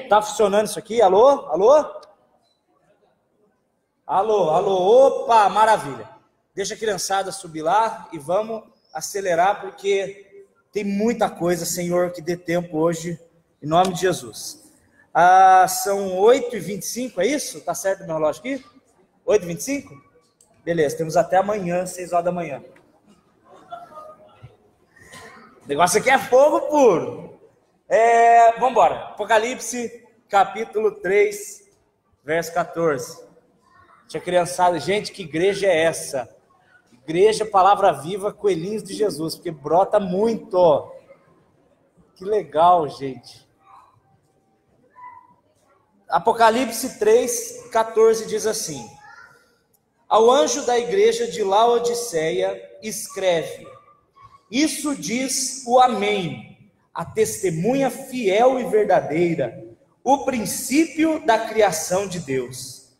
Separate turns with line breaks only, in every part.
Gente, tá funcionando isso aqui? Alô? Alô? Alô, alô, opa, maravilha. Deixa a criançada subir lá e vamos acelerar, porque tem muita coisa, Senhor, que dê tempo hoje, em nome de Jesus. São 8h25, é isso? Tá certo o meu relógio aqui? 8h25? Beleza, temos até amanhã, 6 horas da manhã. O negócio aqui é fogo puro. Vamos embora. Apocalipse, capítulo 3, verso 14. Tinha criançada, gente, que igreja é essa? Igreja Palavra Viva, Coelhinhos de Jesus, porque brota muito. Que legal, gente. Apocalipse 3, 14 diz assim: ao anjo da igreja de Laodiceia, escreve: isso diz o Amém, a testemunha fiel e verdadeira, o princípio da criação de Deus.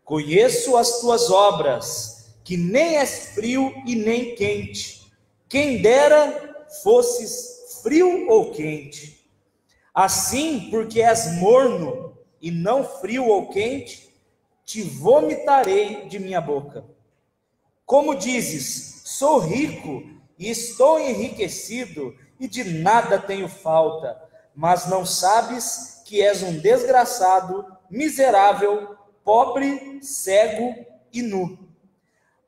Conheço as tuas obras, que nem és frio e nem quente. Quem dera fosses frio ou quente. Assim, porque és morno e não frio ou quente, te vomitarei de minha boca. Como dizes, sou rico e estou enriquecido e de nada tenho falta, mas não sabes que és um desgraçado, miserável, pobre, cego e nu.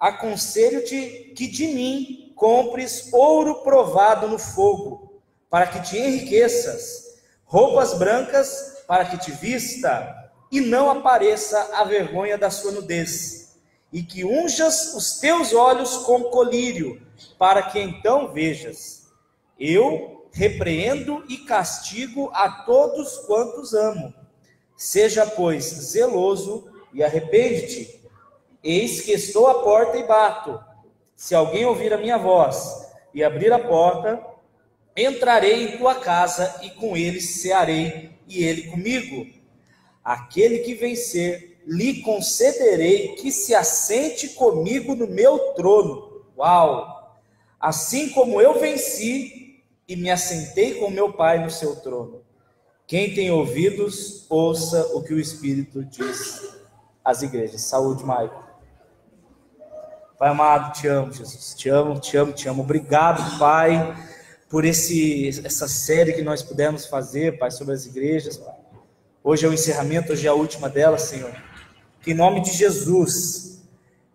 Aconselho-te que de mim compres ouro provado no fogo, para que te enriqueças, roupas brancas para que te vista, e não apareça a vergonha da sua nudez, e que unjas os teus olhos com colírio, para que então vejas. Eu repreendo e castigo a todos quantos amo. Seja, pois, zeloso e arrepende-te. Eis que estou à porta e bato. Se alguém ouvir a minha voz e abrir a porta, entrarei em tua casa e com ele cearei e ele comigo. Aquele que vencer, lhe concederei que se assente comigo no meu trono. Uau! Assim como eu venci e me assentei com meu Pai no seu trono. Quem tem ouvidos, ouça o que o Espírito diz às igrejas. Saúde, Maicon. Pai amado, te amo, Jesus. Te amo, te amo, te amo. Obrigado, Pai, por essa série que nós pudemos fazer, Pai, sobre as igrejas, Pai. Hoje é o encerramento, hoje é a última delas, Senhor. Que em nome de Jesus,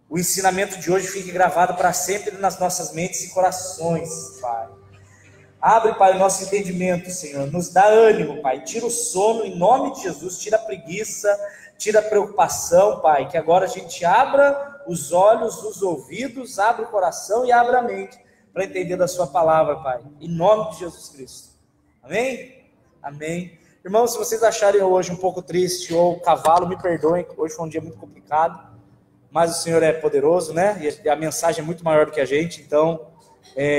o ensinamento de hoje fique gravado para sempre nas nossas mentes e corações, Pai. Abre, Pai, o nosso entendimento, Senhor. Nos dá ânimo, Pai. Tira o sono em nome de Jesus. Tira a preguiça, tira a preocupação, Pai. Que agora a gente abra os olhos, os ouvidos, abra o coração e abra a mente para entender da sua palavra, Pai. Em nome de Jesus Cristo. Amém? Amém. Irmãos, se vocês acharem hoje um pouco triste ou cavalo, me perdoem. Hoje foi um dia muito complicado. Mas o Senhor é poderoso, né? E a mensagem é muito maior do que a gente, então...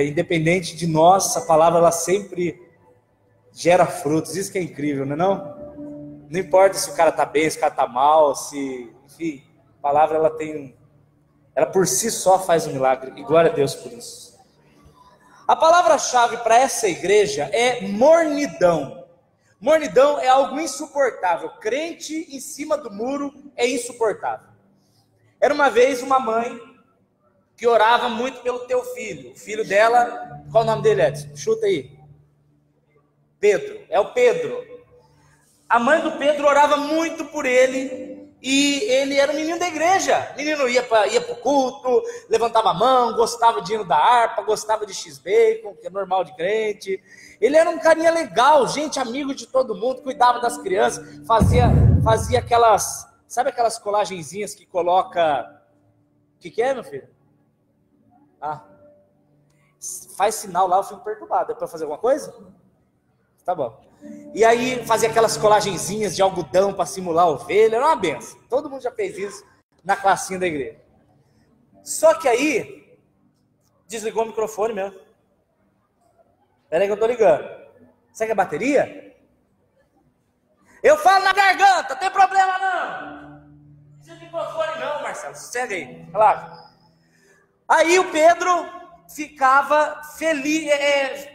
independente de nós, a palavra ela sempre gera frutos. Isso que é incrível, não é não? Não importa se o cara tá bem, se o cara tá mal, enfim, a palavra ela por si só faz um milagre, e glória a Deus por isso. A palavra-chave para essa igreja é mornidão. Mornidão é algo insuportável. Crente em cima do muro é insuportável. Era uma vez uma mãe que orava muito pelo teu filho. O filho dela, qual o nome dele, Edson? Chuta aí. Pedro, é o Pedro. A mãe do Pedro orava muito por ele, e ele era um menino da igreja. O menino ia para o culto, levantava a mão, gostava de hino da harpa, gostava de X-Bacon, que é normal de crente. Ele era um carinha legal, gente, amigo de todo mundo, cuidava das crianças, fazia aquelas, sabe aquelas colagenzinhas que coloca... O que é, meu filho? Faz sinal lá, eu fico perturbado. É para fazer alguma coisa? Tá bom. E aí fazia aquelas colagenzinhas de algodão para simular ovelha. Era uma benção. Todo mundo já fez isso na classinha da igreja. Só que aí desligou o microfone mesmo. Espera aí que eu tô ligando. Será que é bateria? Eu falo na garganta, não tem problema não. Não precisa de microfone não, Marcelo. Sossega aí. Relaxa. Aí o Pedro ficava feliz,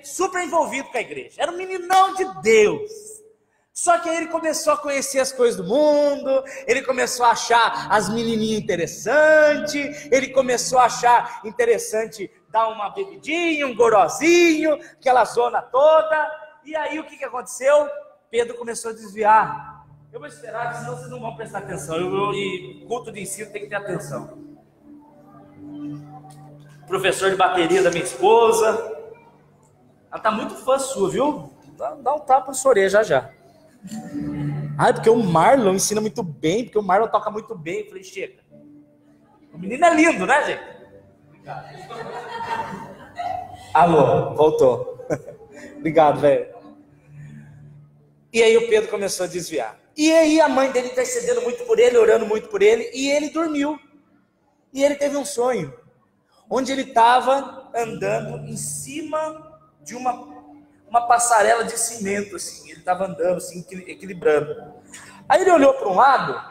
super envolvido com a igreja. Era um meninão de Deus. Só que aí ele começou a conhecer as coisas do mundo, ele começou a achar as menininhas interessantes, ele começou a achar interessante dar uma bebidinha, um gorozinho, aquela zona toda. E aí o que aconteceu? Pedro começou a desviar. Eu vou esperar, senão vocês não vão prestar atenção. E culto de ensino tem que ter atenção. Professor de bateria da minha esposa. Ela tá muito fã sua, viu? Dá um tapa na sua orelha já. Porque o Marlon ensina muito bem, porque o Marlon toca muito bem. Eu falei, chega. O menino é lindo, né, gente? Alô, voltou. Obrigado, velho. E aí o Pedro começou a desviar. E aí a mãe dele intercedendo muito por ele, orando muito por ele, e ele dormiu. E ele teve um sonho, onde ele estava andando em cima de uma passarela de cimento, assim. Ele estava andando, assim, equilibrando. Aí ele olhou para um lado,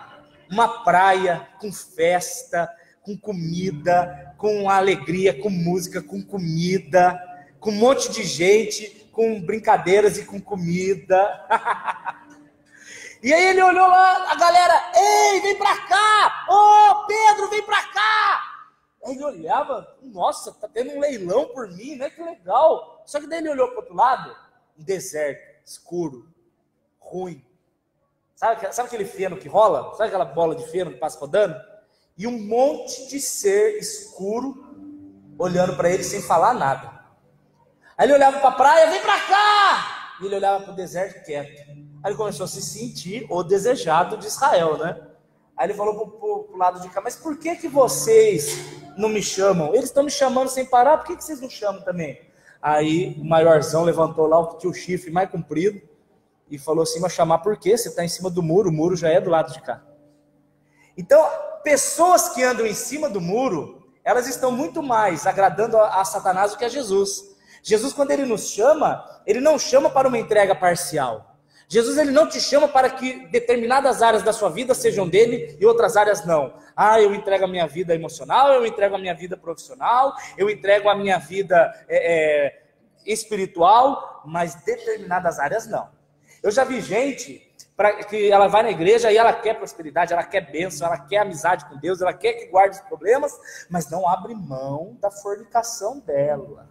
uma praia com festa, com comida, com alegria, com música, com comida, com um monte de gente, com brincadeiras e com comida. E aí ele olhou lá, a galera, ei, vem pra cá! Ô, Pedro, vem pra cá! Aí ele olhava, nossa, tá tendo um leilão por mim, né? Que legal. Só que daí ele olhou pro outro lado, um deserto, escuro, ruim. Sabe aquele feno que rola? Sabe aquela bola de feno que passa rodando? E um monte de ser escuro olhando para ele sem falar nada. Aí ele olhava para a praia, vem para cá! E ele olhava para o deserto quieto. Aí ele começou a se sentir o desejado de Israel, né? Aí ele falou pro lado de cá, mas por que vocês não me chamam? Eles estão me chamando sem parar, por que vocês não chamam também? Aí o maiorzão levantou lá, o que tinha o chifre mais comprido, e falou assim, mas chamar por quê? Você está em cima do muro, o muro já é do lado de cá. Então, pessoas que andam em cima do muro, elas estão muito mais agradando a Satanás do que a Jesus. Jesus, quando ele nos chama, ele não chama para uma entrega parcial. Jesus, ele não te chama para que determinadas áreas da sua vida sejam dele e outras áreas não. Eu entrego a minha vida emocional, eu entrego a minha vida profissional, eu entrego a minha vida espiritual, mas determinadas áreas não. Eu já vi gente que ela vai na igreja e ela quer prosperidade, ela quer bênção, ela quer amizade com Deus, ela quer que guarde os problemas, mas não abre mão da fornicação dela.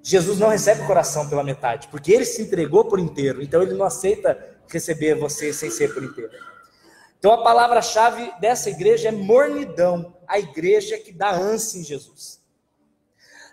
Jesus não recebe o coração pela metade, porque ele se entregou por inteiro, então ele não aceita receber você sem ser por inteiro. Então a palavra-chave dessa igreja é mornidão, a igreja que dá ânsia em Jesus.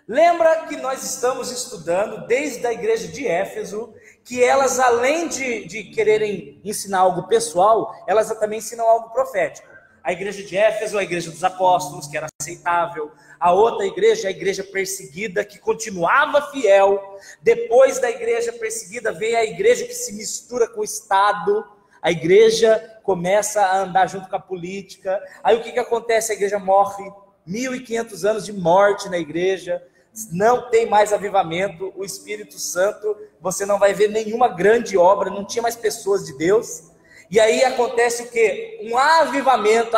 Lembra que nós estamos estudando desde a igreja de Éfeso, que elas, além de quererem ensinar algo pessoal, elas também ensinam algo profético. A igreja de Éfeso, a igreja dos apóstolos, que era aceitável. A outra igreja, a igreja perseguida, que continuava fiel. Depois da igreja perseguida, vem a igreja que se mistura com o Estado. A igreja começa a andar junto com a política. Aí o que acontece? A igreja morre. 1500 anos de morte na igreja. Não tem mais avivamento. O Espírito Santo, você não vai ver nenhuma grande obra. Não tinha mais pessoas de Deus. E aí acontece o quê? Um avivamento,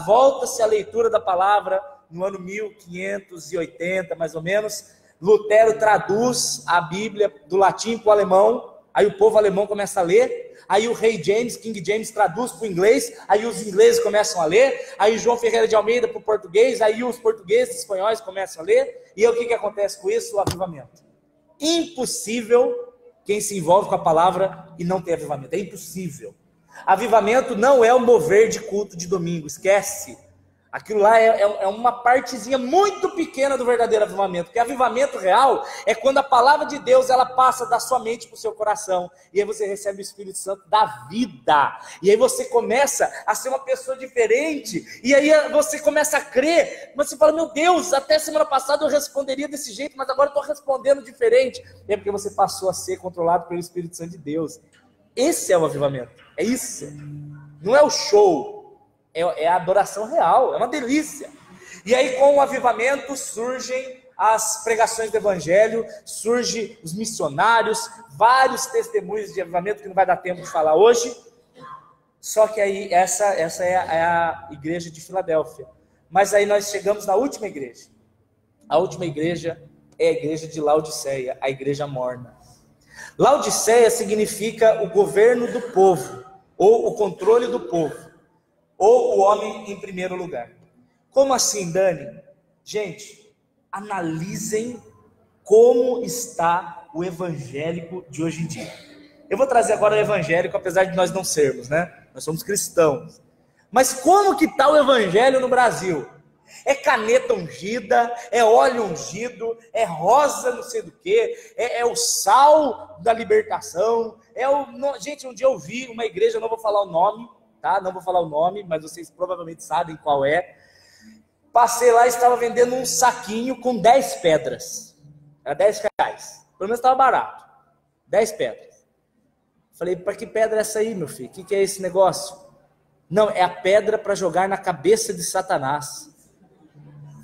volta-se a leitura da palavra no ano 1580, mais ou menos. Lutero traduz a Bíblia do latim para o alemão, aí o povo alemão começa a ler, aí o rei James, King James, traduz para o inglês, aí os ingleses começam a ler, aí João Ferreira de Almeida para o português, aí os portugueses e espanhóis começam a ler, e aí o que acontece com isso? O avivamento. Impossível quem se envolve com a palavra e não tem avivamento, é impossível. Avivamento não é o mover de culto de domingo, esquece. Aquilo lá é uma partezinha muito pequena do verdadeiro avivamento, porque avivamento real é quando a palavra de Deus ela passa da sua mente para o seu coração, e aí você recebe o Espírito Santo da vida, e aí você começa a ser uma pessoa diferente, e aí você começa a crer, você fala, meu Deus, até semana passada eu responderia desse jeito, mas agora eu estou respondendo diferente, é porque você passou a ser controlado pelo Espírito Santo de Deus. Esse é o avivamento, é isso, não é o show. É a adoração real, é uma delícia. E aí com o avivamento surgem as pregações do evangelho, surgem os missionários, vários testemunhos de avivamento que não vai dar tempo de falar hoje. Só que aí essa é a igreja de Filadélfia. Mas aí nós chegamos na última igreja. A última igreja é a igreja de Laodiceia, a igreja morna. Laodiceia significa o governo do povo, ou o controle do povo, ou o homem em primeiro lugar. Como assim, Dani? Gente, analisem como está o evangélico de hoje em dia. Eu vou trazer agora o evangélico, apesar de nós não sermos, né? Nós somos cristãos. Mas como que está o evangelho no Brasil? É caneta ungida, é óleo ungido, é rosa não sei do que, é o sal da libertação, gente, um dia eu vi uma igreja, eu não vou falar o nome, tá? Não vou falar o nome, mas vocês provavelmente sabem qual é. Passei lá e estava vendendo um saquinho com 10 pedras. Era 10 reais. Pelo menos estava barato. 10 pedras. Falei, para que pedra é essa aí, meu filho? O que é esse negócio? Não, é a pedra para jogar na cabeça de Satanás.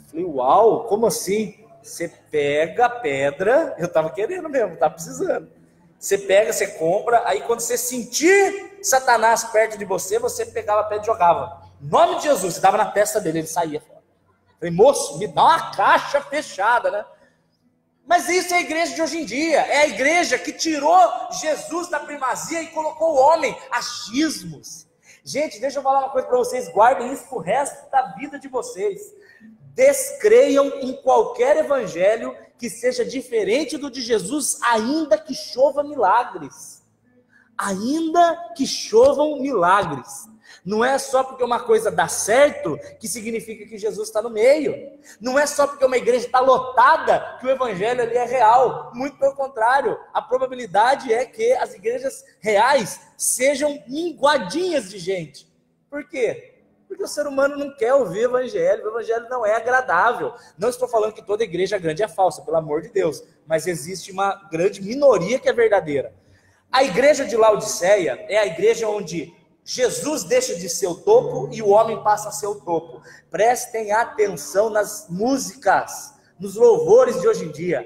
Falei, uau, como assim? Você pega a pedra, eu estava querendo mesmo, estava precisando. Você pega, você compra, aí quando você sentir Satanás perto de você, você pegava a pedra e jogava. Em nome de Jesus, você dava na testa dele, ele saía fora. Falei, moço, me dá uma caixa fechada, né? Mas isso é a igreja de hoje em dia, é a igreja que tirou Jesus da primazia e colocou o homem, achismos. Gente, deixa eu falar uma coisa para vocês, guardem isso pro resto da vida de vocês. Descreiam em qualquer evangelho que seja diferente do de Jesus, ainda que chova milagres. Ainda que chovam milagres. Não é só porque uma coisa dá certo que significa que Jesus está no meio. Não é só porque uma igreja está lotada que o evangelho ali é real. Muito pelo contrário, a probabilidade é que as igrejas reais sejam minguadinhas de gente. Por quê? Porque o ser humano não quer ouvir o evangelho não é agradável. Não estou falando que toda igreja grande é falsa, pelo amor de Deus, mas existe uma grande minoria que é verdadeira. A igreja de Laodiceia é a igreja onde Jesus deixa de ser o topo e o homem passa a ser o topo. Prestem atenção nas músicas, nos louvores de hoje em dia.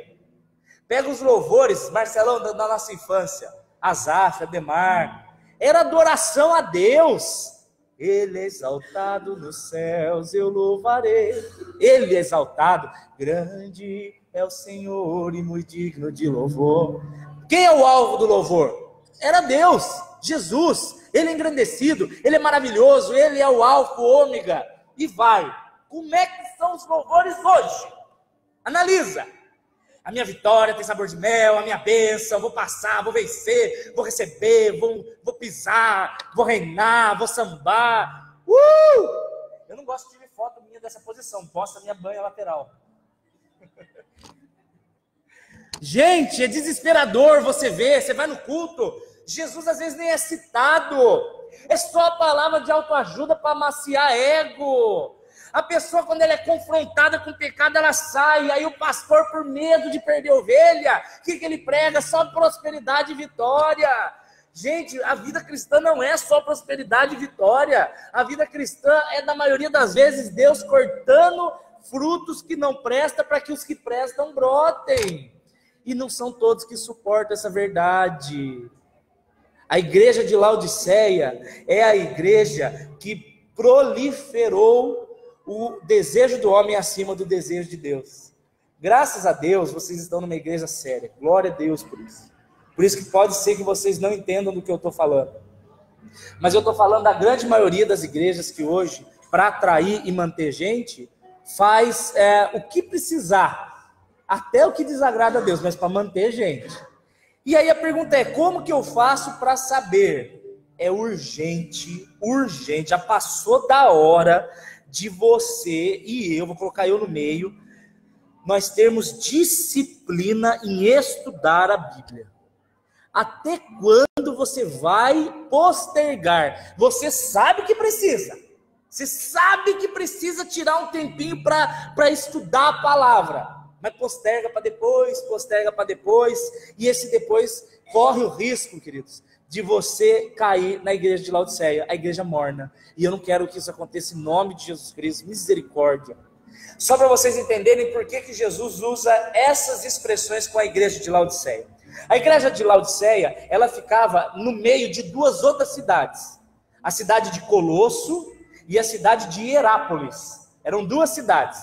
Pega os louvores, Marcelão, da nossa infância, Asaf, Ademar, era adoração a Deus. Ele é exaltado nos céus, eu louvarei. Ele é exaltado, grande é o Senhor e muito digno de louvor. Quem é o alvo do louvor? Era Deus, Jesus. Ele é engrandecido, ele é maravilhoso, ele é o alfa, o ômega. E vai. Como é que são os louvores hoje? Analisa. A minha vitória tem sabor de mel, a minha bênção, vou passar, vou vencer, vou receber, vou pisar, vou reinar, vou sambar. Eu não gosto de ver foto minha dessa posição, posta minha banha lateral. Gente, é desesperador você ver, você vai no culto, Jesus às vezes nem é citado, é só a palavra de autoajuda para amaciar ego. A pessoa, quando ela é confrontada com o pecado, ela sai. Aí o pastor, por medo de perder a ovelha, o que ele prega? Só prosperidade e vitória. Gente, a vida cristã não é só prosperidade e vitória. A vida cristã é, na maioria das vezes, Deus cortando frutos que não prestam para que os que prestam brotem. E não são todos que suportam essa verdade. A igreja de Laodiceia é a igreja que proliferou o desejo do homem acima do desejo de Deus. Graças a Deus, vocês estão numa igreja séria. Glória a Deus por isso. Por isso que pode ser que vocês não entendam do que eu estou falando. Mas eu estou falando da grande maioria das igrejas que hoje, para atrair e manter gente, faz o que precisar. Até o que desagrada a Deus, mas para manter gente. E aí a pergunta é, como que eu faço para saber? É urgente, urgente. Já passou da hora de você e eu, vou colocar eu no meio, nós termos disciplina em estudar a Bíblia. Até quando você vai postergar? Você sabe que precisa. Você sabe que precisa tirar um tempinho para estudar a palavra. Mas posterga para depois, e esse depois corre o risco, queridos, de você cair na igreja de Laodiceia, a igreja morna. E eu não quero que isso aconteça em nome de Jesus Cristo, misericórdia. Só para vocês entenderem por que Jesus usa essas expressões com a igreja de Laodiceia. A igreja de Laodiceia, ela ficava no meio de duas outras cidades. A cidade de Colosso e a cidade de Hierápolis. Eram duas cidades.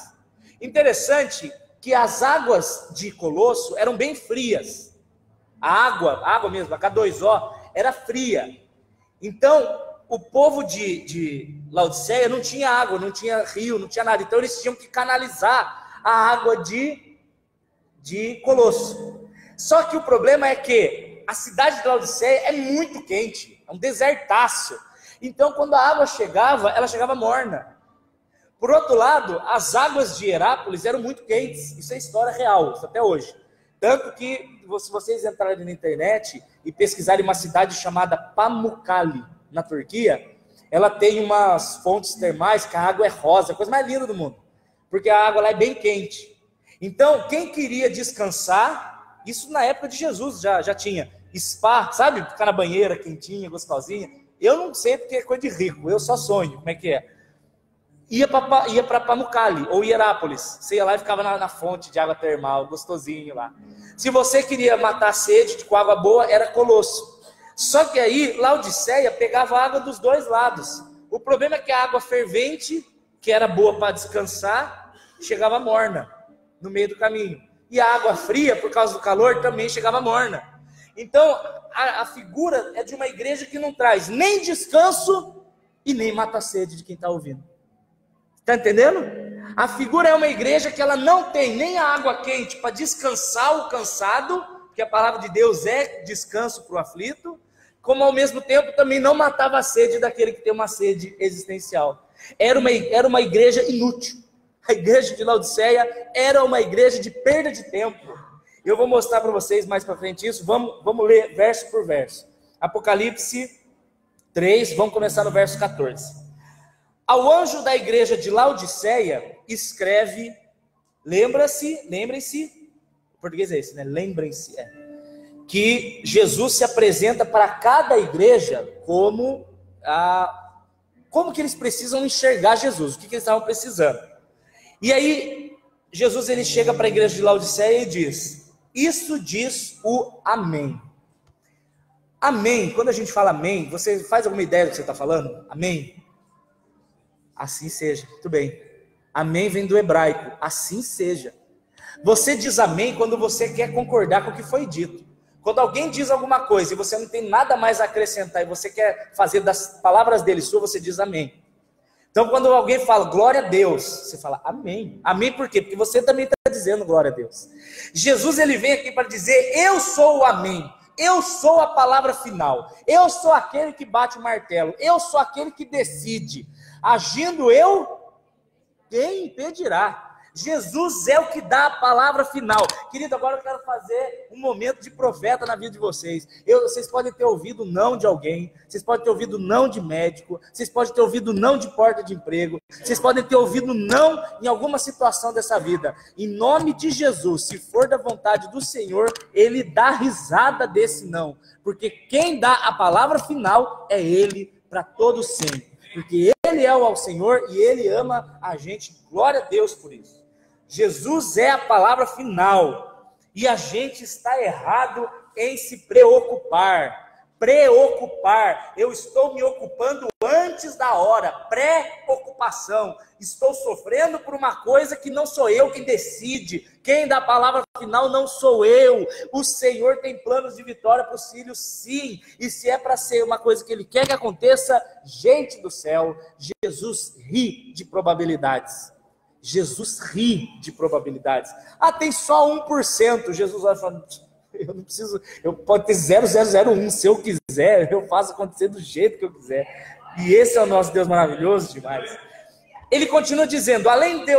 Interessante que as águas de Colosso eram bem frias. A água mesmo, a H2O, era fria. Então, o povo de Laodiceia não tinha água, não tinha rio, não tinha nada. Então, eles tinham que canalizar a água de Colosso. Só que o problema é que a cidade de Laodiceia é muito quente, é um desertaço. Então, quando a água chegava, ela chegava morna. Por outro lado, as águas de Herápolis eram muito quentes. Isso é história real, isso até hoje. Tanto que, se vocês entrarem na internet e pesquisarem uma cidade chamada Pamukkale, na Turquia, ela tem umas fontes termais que a água é rosa, a coisa mais linda do mundo. Porque a água lá é bem quente. Então, quem queria descansar, isso na época de Jesus já tinha. Spa, sabe? Ficar na banheira, quentinha, gostosinha. Eu não sei porque é coisa de rico, eu só sonho, como é que é? Ia para Pamukkale ou Hierápolis. Você ia lá e ficava na fonte de água termal, gostosinho lá. Se você queria matar a sede com água boa, era Colosso. Só que aí, Laodiceia pegava água dos dois lados. O problema é que a água fervente, que era boa para descansar, chegava morna no meio do caminho. E a água fria, por causa do calor, também chegava morna. Então, a figura é de uma igreja que não traz nem descanso e nem mata a sede de quem está ouvindo. Está entendendo? A figura é uma igreja que ela não tem nem a água quente para descansar o cansado, que a palavra de Deus é descanso para o aflito, como ao mesmo tempo também não matava a sede daquele que tem uma sede existencial. Era uma igreja inútil. A igreja de Laodiceia era uma igreja de perda de tempo. Eu vou mostrar para vocês mais para frente isso. Vamos ler verso por verso. Apocalipse 3, vamos começar no verso 14. Ao anjo da igreja de Laodiceia, escreve, lembrem-se, o português é esse, né? Lembrem-se, que Jesus se apresenta para cada igreja como que eles precisam enxergar Jesus, o que eles estavam precisando. E aí, Jesus ele chega para a igreja de Laodiceia e diz, isso diz o amém. Amém, quando a gente fala amém, você faz alguma ideia do que você está falando? Amém? Assim seja, muito bem. Amém vem do hebraico, assim seja. Você diz amém quando você quer concordar com o que foi dito. Quando alguém diz alguma coisa e você não tem nada mais a acrescentar e você quer fazer das palavras dele sua, você diz amém. Então, quando alguém fala glória a Deus, você fala amém. Amém por quê? Porque você também está dizendo glória a Deus. Jesus, ele vem aqui para dizer, eu sou o amém. Eu sou a palavra final. Eu sou aquele que bate o martelo. Eu sou aquele que decide. Agindo eu, quem impedirá? Jesus é o que dá a palavra final. Querido, agora eu quero fazer um momento de profeta na vida de vocês. Vocês podem ter ouvido não de alguém, vocês podem ter ouvido não de médico, vocês podem ter ouvido não de porta de emprego, vocês podem ter ouvido não em alguma situação dessa vida. Em nome de Jesus, se for da vontade do Senhor, Ele dá risada desse não. Porque quem dá a palavra final é Ele para todo sempre. Porque Ele é o Senhor e Ele ama a gente. Glória a Deus por isso. Jesus é a palavra final. E a gente está errado em se preocupar. Preocupar. Eu estou me ocupando antes da hora. Pré-ocupação. Estou sofrendo por uma coisa que não sou eu quem decide. Quem dá a palavra final não sou eu. O Senhor tem planos de vitória para os filhos, sim. E se é para ser uma coisa que Ele quer que aconteça, gente do céu, Jesus ri de probabilidades. Jesus ri de probabilidades. Tem só 1%. Jesus vai falando, eu não preciso, pode ter 0,001, se eu quiser, eu faço acontecer do jeito que eu quiser. E esse é o nosso Deus maravilhoso demais. Ele continua dizendo, além de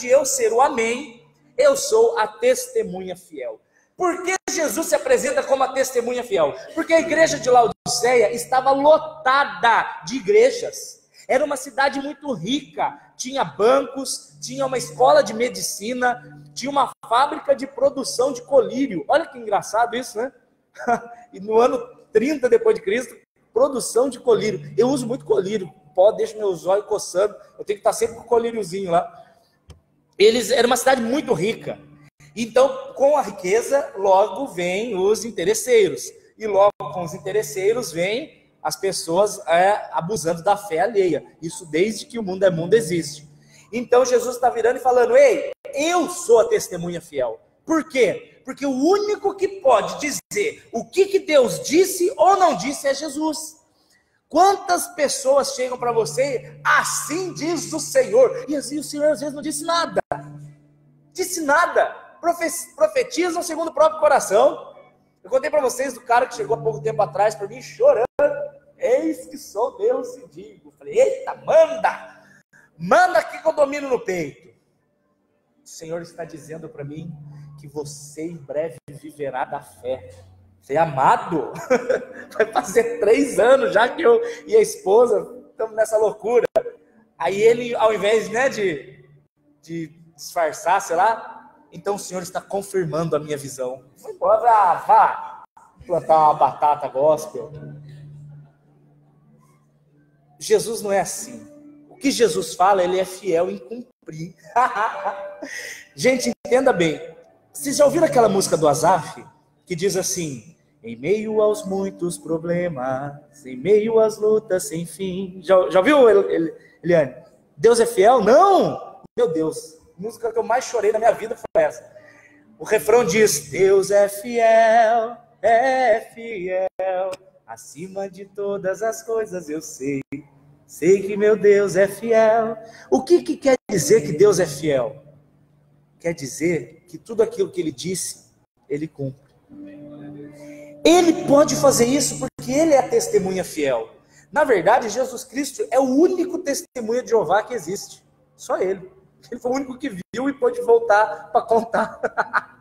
eu ser o amém, eu sou a testemunha fiel. Por que Jesus se apresenta como a testemunha fiel? Porque a igreja de Laodiceia estava lotada de igrejas. Era uma cidade muito rica, tinha bancos, tinha uma escola de medicina, tinha uma fábrica de produção de colírio. Olha que engraçado isso, né? E no ano 30 depois de Cristo, produção de colírio. Eu uso muito colírio, deixa meus olhos coçando, eu tenho que estar sempre com o colíriozinho lá. Era uma cidade muito rica. Então, com a riqueza, logo vem os interesseiros. E logo com os interesseiros vem as pessoas abusando da fé alheia. Isso desde que o mundo é mundo existe. Então Jesus está virando e falando, ei, eu sou a testemunha fiel. Por quê? Porque o único que pode dizer o que Deus disse ou não disse é Jesus. Quantas pessoas chegam para você, assim diz o Senhor, e assim o Senhor às vezes não disse nada. Disse nada. Profetizam segundo o próprio coração. Eu contei para vocês do cara que chegou há pouco tempo atrás para mim chorando. Eis que sou Deus e digo. Falei, eita, manda aqui que eu domino no peito. O Senhor está dizendo para mim que você em breve viverá da fé. Você é amado. Vai fazer 3 anos já que eu e a esposa estamos nessa loucura. Aí ele, ao invés, né, de disfarçar, sei lá, então o Senhor está confirmando a minha visão. Foi embora, vá plantar uma batata gospel. Jesus não é assim. O que Jesus fala, ele é fiel em cumprir. Gente, entenda bem. Vocês já ouviram aquela música do Asaf? Que diz assim: em meio aos muitos problemas, em meio às lutas sem fim. Já ouviu, Eliane? Deus é fiel? Não! Meu Deus, a música que eu mais chorei na minha vida foi essa. O refrão diz: Deus é fiel, acima de todas as coisas eu sei que meu Deus é fiel. O que quer dizer que Deus é fiel? Quer dizer que tudo aquilo que ele disse, ele cumpre. Ele pode fazer isso porque ele é a testemunha fiel. Na verdade, Jesus Cristo é o único testemunha de Jeová que existe. Só ele. Ele foi o único que viu e pôde voltar para contar.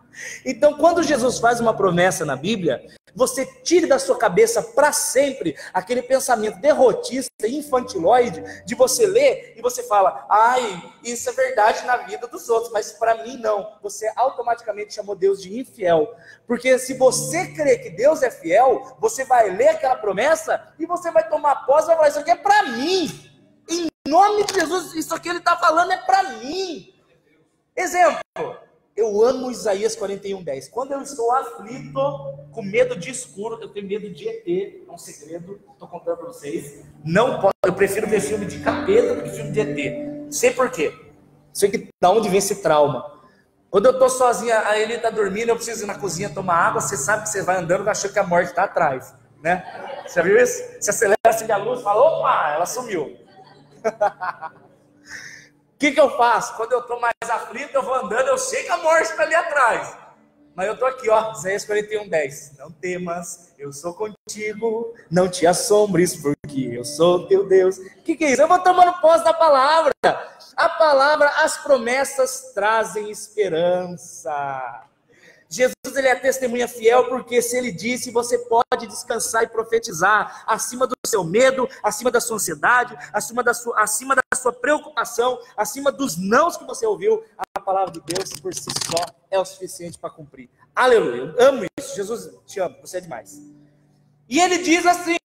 Então, quando Jesus faz uma promessa na Bíblia, você tire da sua cabeça para sempre aquele pensamento derrotista e infantiloide de você ler e você fala, ai, isso é verdade na vida dos outros, mas para mim não. Você automaticamente chamou Deus de infiel. Porque se você crê que Deus é fiel, você vai ler aquela promessa e você vai tomar posse e vai falar, isso aqui é para mim. Em nome de Jesus, isso aqui ele está falando é para mim. Exemplo. Eu amo Isaías 41:10. Quando eu estou aflito, com medo de escuro, eu tenho medo de ET, é um segredo, estou contando para vocês. Não posso, eu prefiro ver filme de capeta do que filme de ET. Sei por quê. Sei que da onde vem esse trauma. Quando eu estou sozinha, a ele está dormindo, eu preciso ir na cozinha tomar água, você sabe que você vai andando, achando que a morte está atrás, né? Você já viu isso? Você acelera, acende a luz, fala, opa, ela sumiu. O que eu faço? Quando eu estou mais aflito, eu vou andando, eu sei que a morte está ali atrás. Mas eu estou aqui, ó, Isaías 41:10. Não temas, eu sou contigo, não te assombres, porque eu sou teu Deus. O que é isso? Eu vou tomando posse da palavra. A palavra, as promessas trazem esperança. Jesus, ele é a testemunha fiel, porque se ele disse, você pode descansar e profetizar acima do seu medo, acima da sua ansiedade, acima da sua preocupação, acima dos nãos que você ouviu. A palavra de Deus, por si só, é o suficiente para cumprir. Aleluia, eu amo isso. Jesus, te amo, você é demais. E ele diz assim,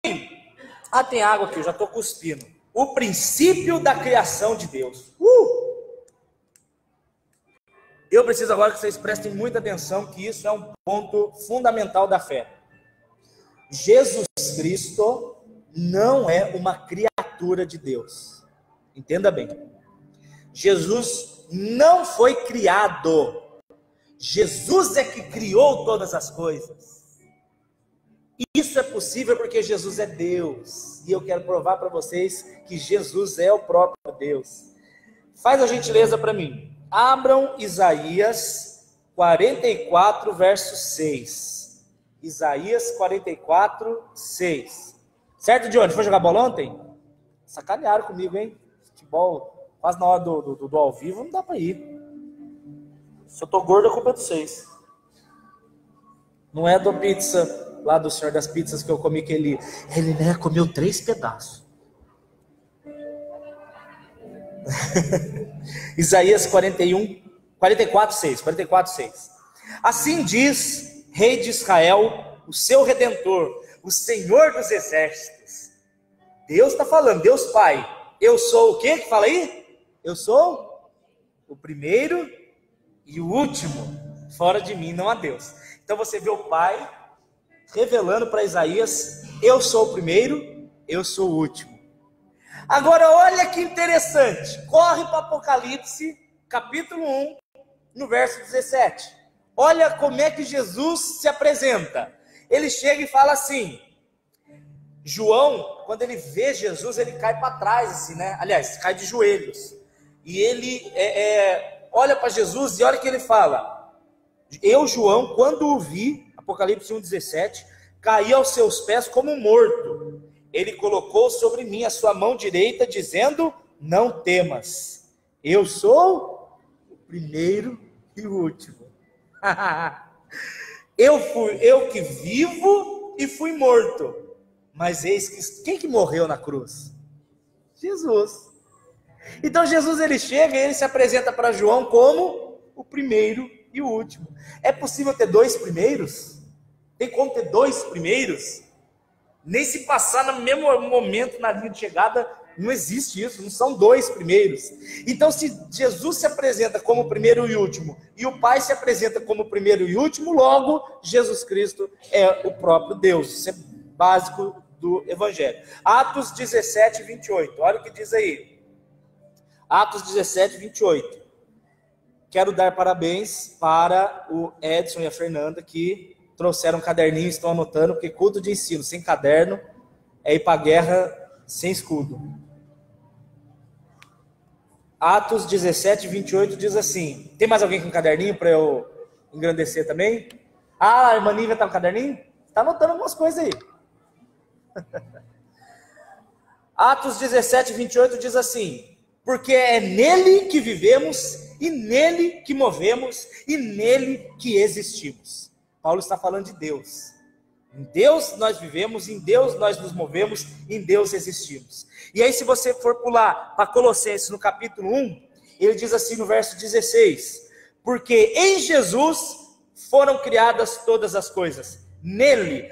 tem água aqui, eu já estou cuspindo. O princípio da criação de Deus. Eu preciso agora que vocês prestem muita atenção, que isso é um ponto fundamental da fé. Jesus Cristo não é uma criatura de Deus. Entenda bem. Jesus não foi criado. Jesus é que criou todas as coisas. E isso é possível porque Jesus é Deus. E eu quero provar para vocês que Jesus é o próprio Deus. Faz a gentileza para mim. Abram Isaías 44, verso 6. Isaías 44, 6. Certo, Johnny? Foi jogar bola ontem? Sacanearam comigo, hein? Futebol, quase na hora do ao vivo, não dá pra ir. Se eu tô gordo, a culpa é de vocês. Não é do pizza, lá do Senhor das Pizzas que eu comi, que ele né, comeu 3 pedaços. Isaías 44, 6. Assim diz, Rei de Israel, o seu Redentor, o Senhor dos Exércitos. Deus está falando, Deus Pai. Eu sou o quê que fala aí? Eu sou o primeiro e o último. Fora de mim não há Deus. Então você vê o Pai revelando para Isaías, eu sou o primeiro, eu sou o último. Agora, olha que interessante. Corre para Apocalipse, capítulo 1, no verso 17. Olha como é que Jesus se apresenta. Ele chega e fala assim, João, quando ele vê Jesus, ele cai para trás, assim, né? Aliás, cai de joelhos. E ele olha para Jesus e olha o que ele fala. Eu, João, quando o vi, Apocalipse 1,17, caí aos seus pés como morto. Ele colocou sobre mim a sua mão direita, dizendo, não temas. Eu sou o primeiro e o último. Eu que vivo e fui morto. Mas eis que quem que morreu na cruz? Jesus. Então Jesus ele chega e ele se apresenta para João como o primeiro e o último. É possível ter dois primeiros? Tem como ter dois primeiros? Nem se passar no mesmo momento na linha de chegada, não existe isso, não são dois primeiros. Então se Jesus se apresenta como o primeiro e último, e o Pai se apresenta como o primeiro e último, logo Jesus Cristo é o próprio Deus. Isso é básico do Evangelho. Atos 17, 28, olha o que diz aí. Atos 17, 28. Quero dar parabéns para o Edson e a Fernanda, que trouxeram um caderninho, estão anotando, porque culto de ensino sem caderno é ir para a guerra sem escudo. Atos 17, 28 diz assim, tem mais alguém com caderninho para eu engrandecer também? Ah, a irmã Nívia está com caderninho? Está anotando algumas coisas aí. Atos 17, 28 diz assim, porque é nele que vivemos, e nele que movemos, e nele que existimos. Paulo está falando de Deus. Em Deus nós vivemos, em Deus nós nos movemos, em Deus existimos. E aí se você for pular para Colossenses no capítulo 1, ele diz assim no verso 16, porque em Jesus foram criadas todas as coisas, nele.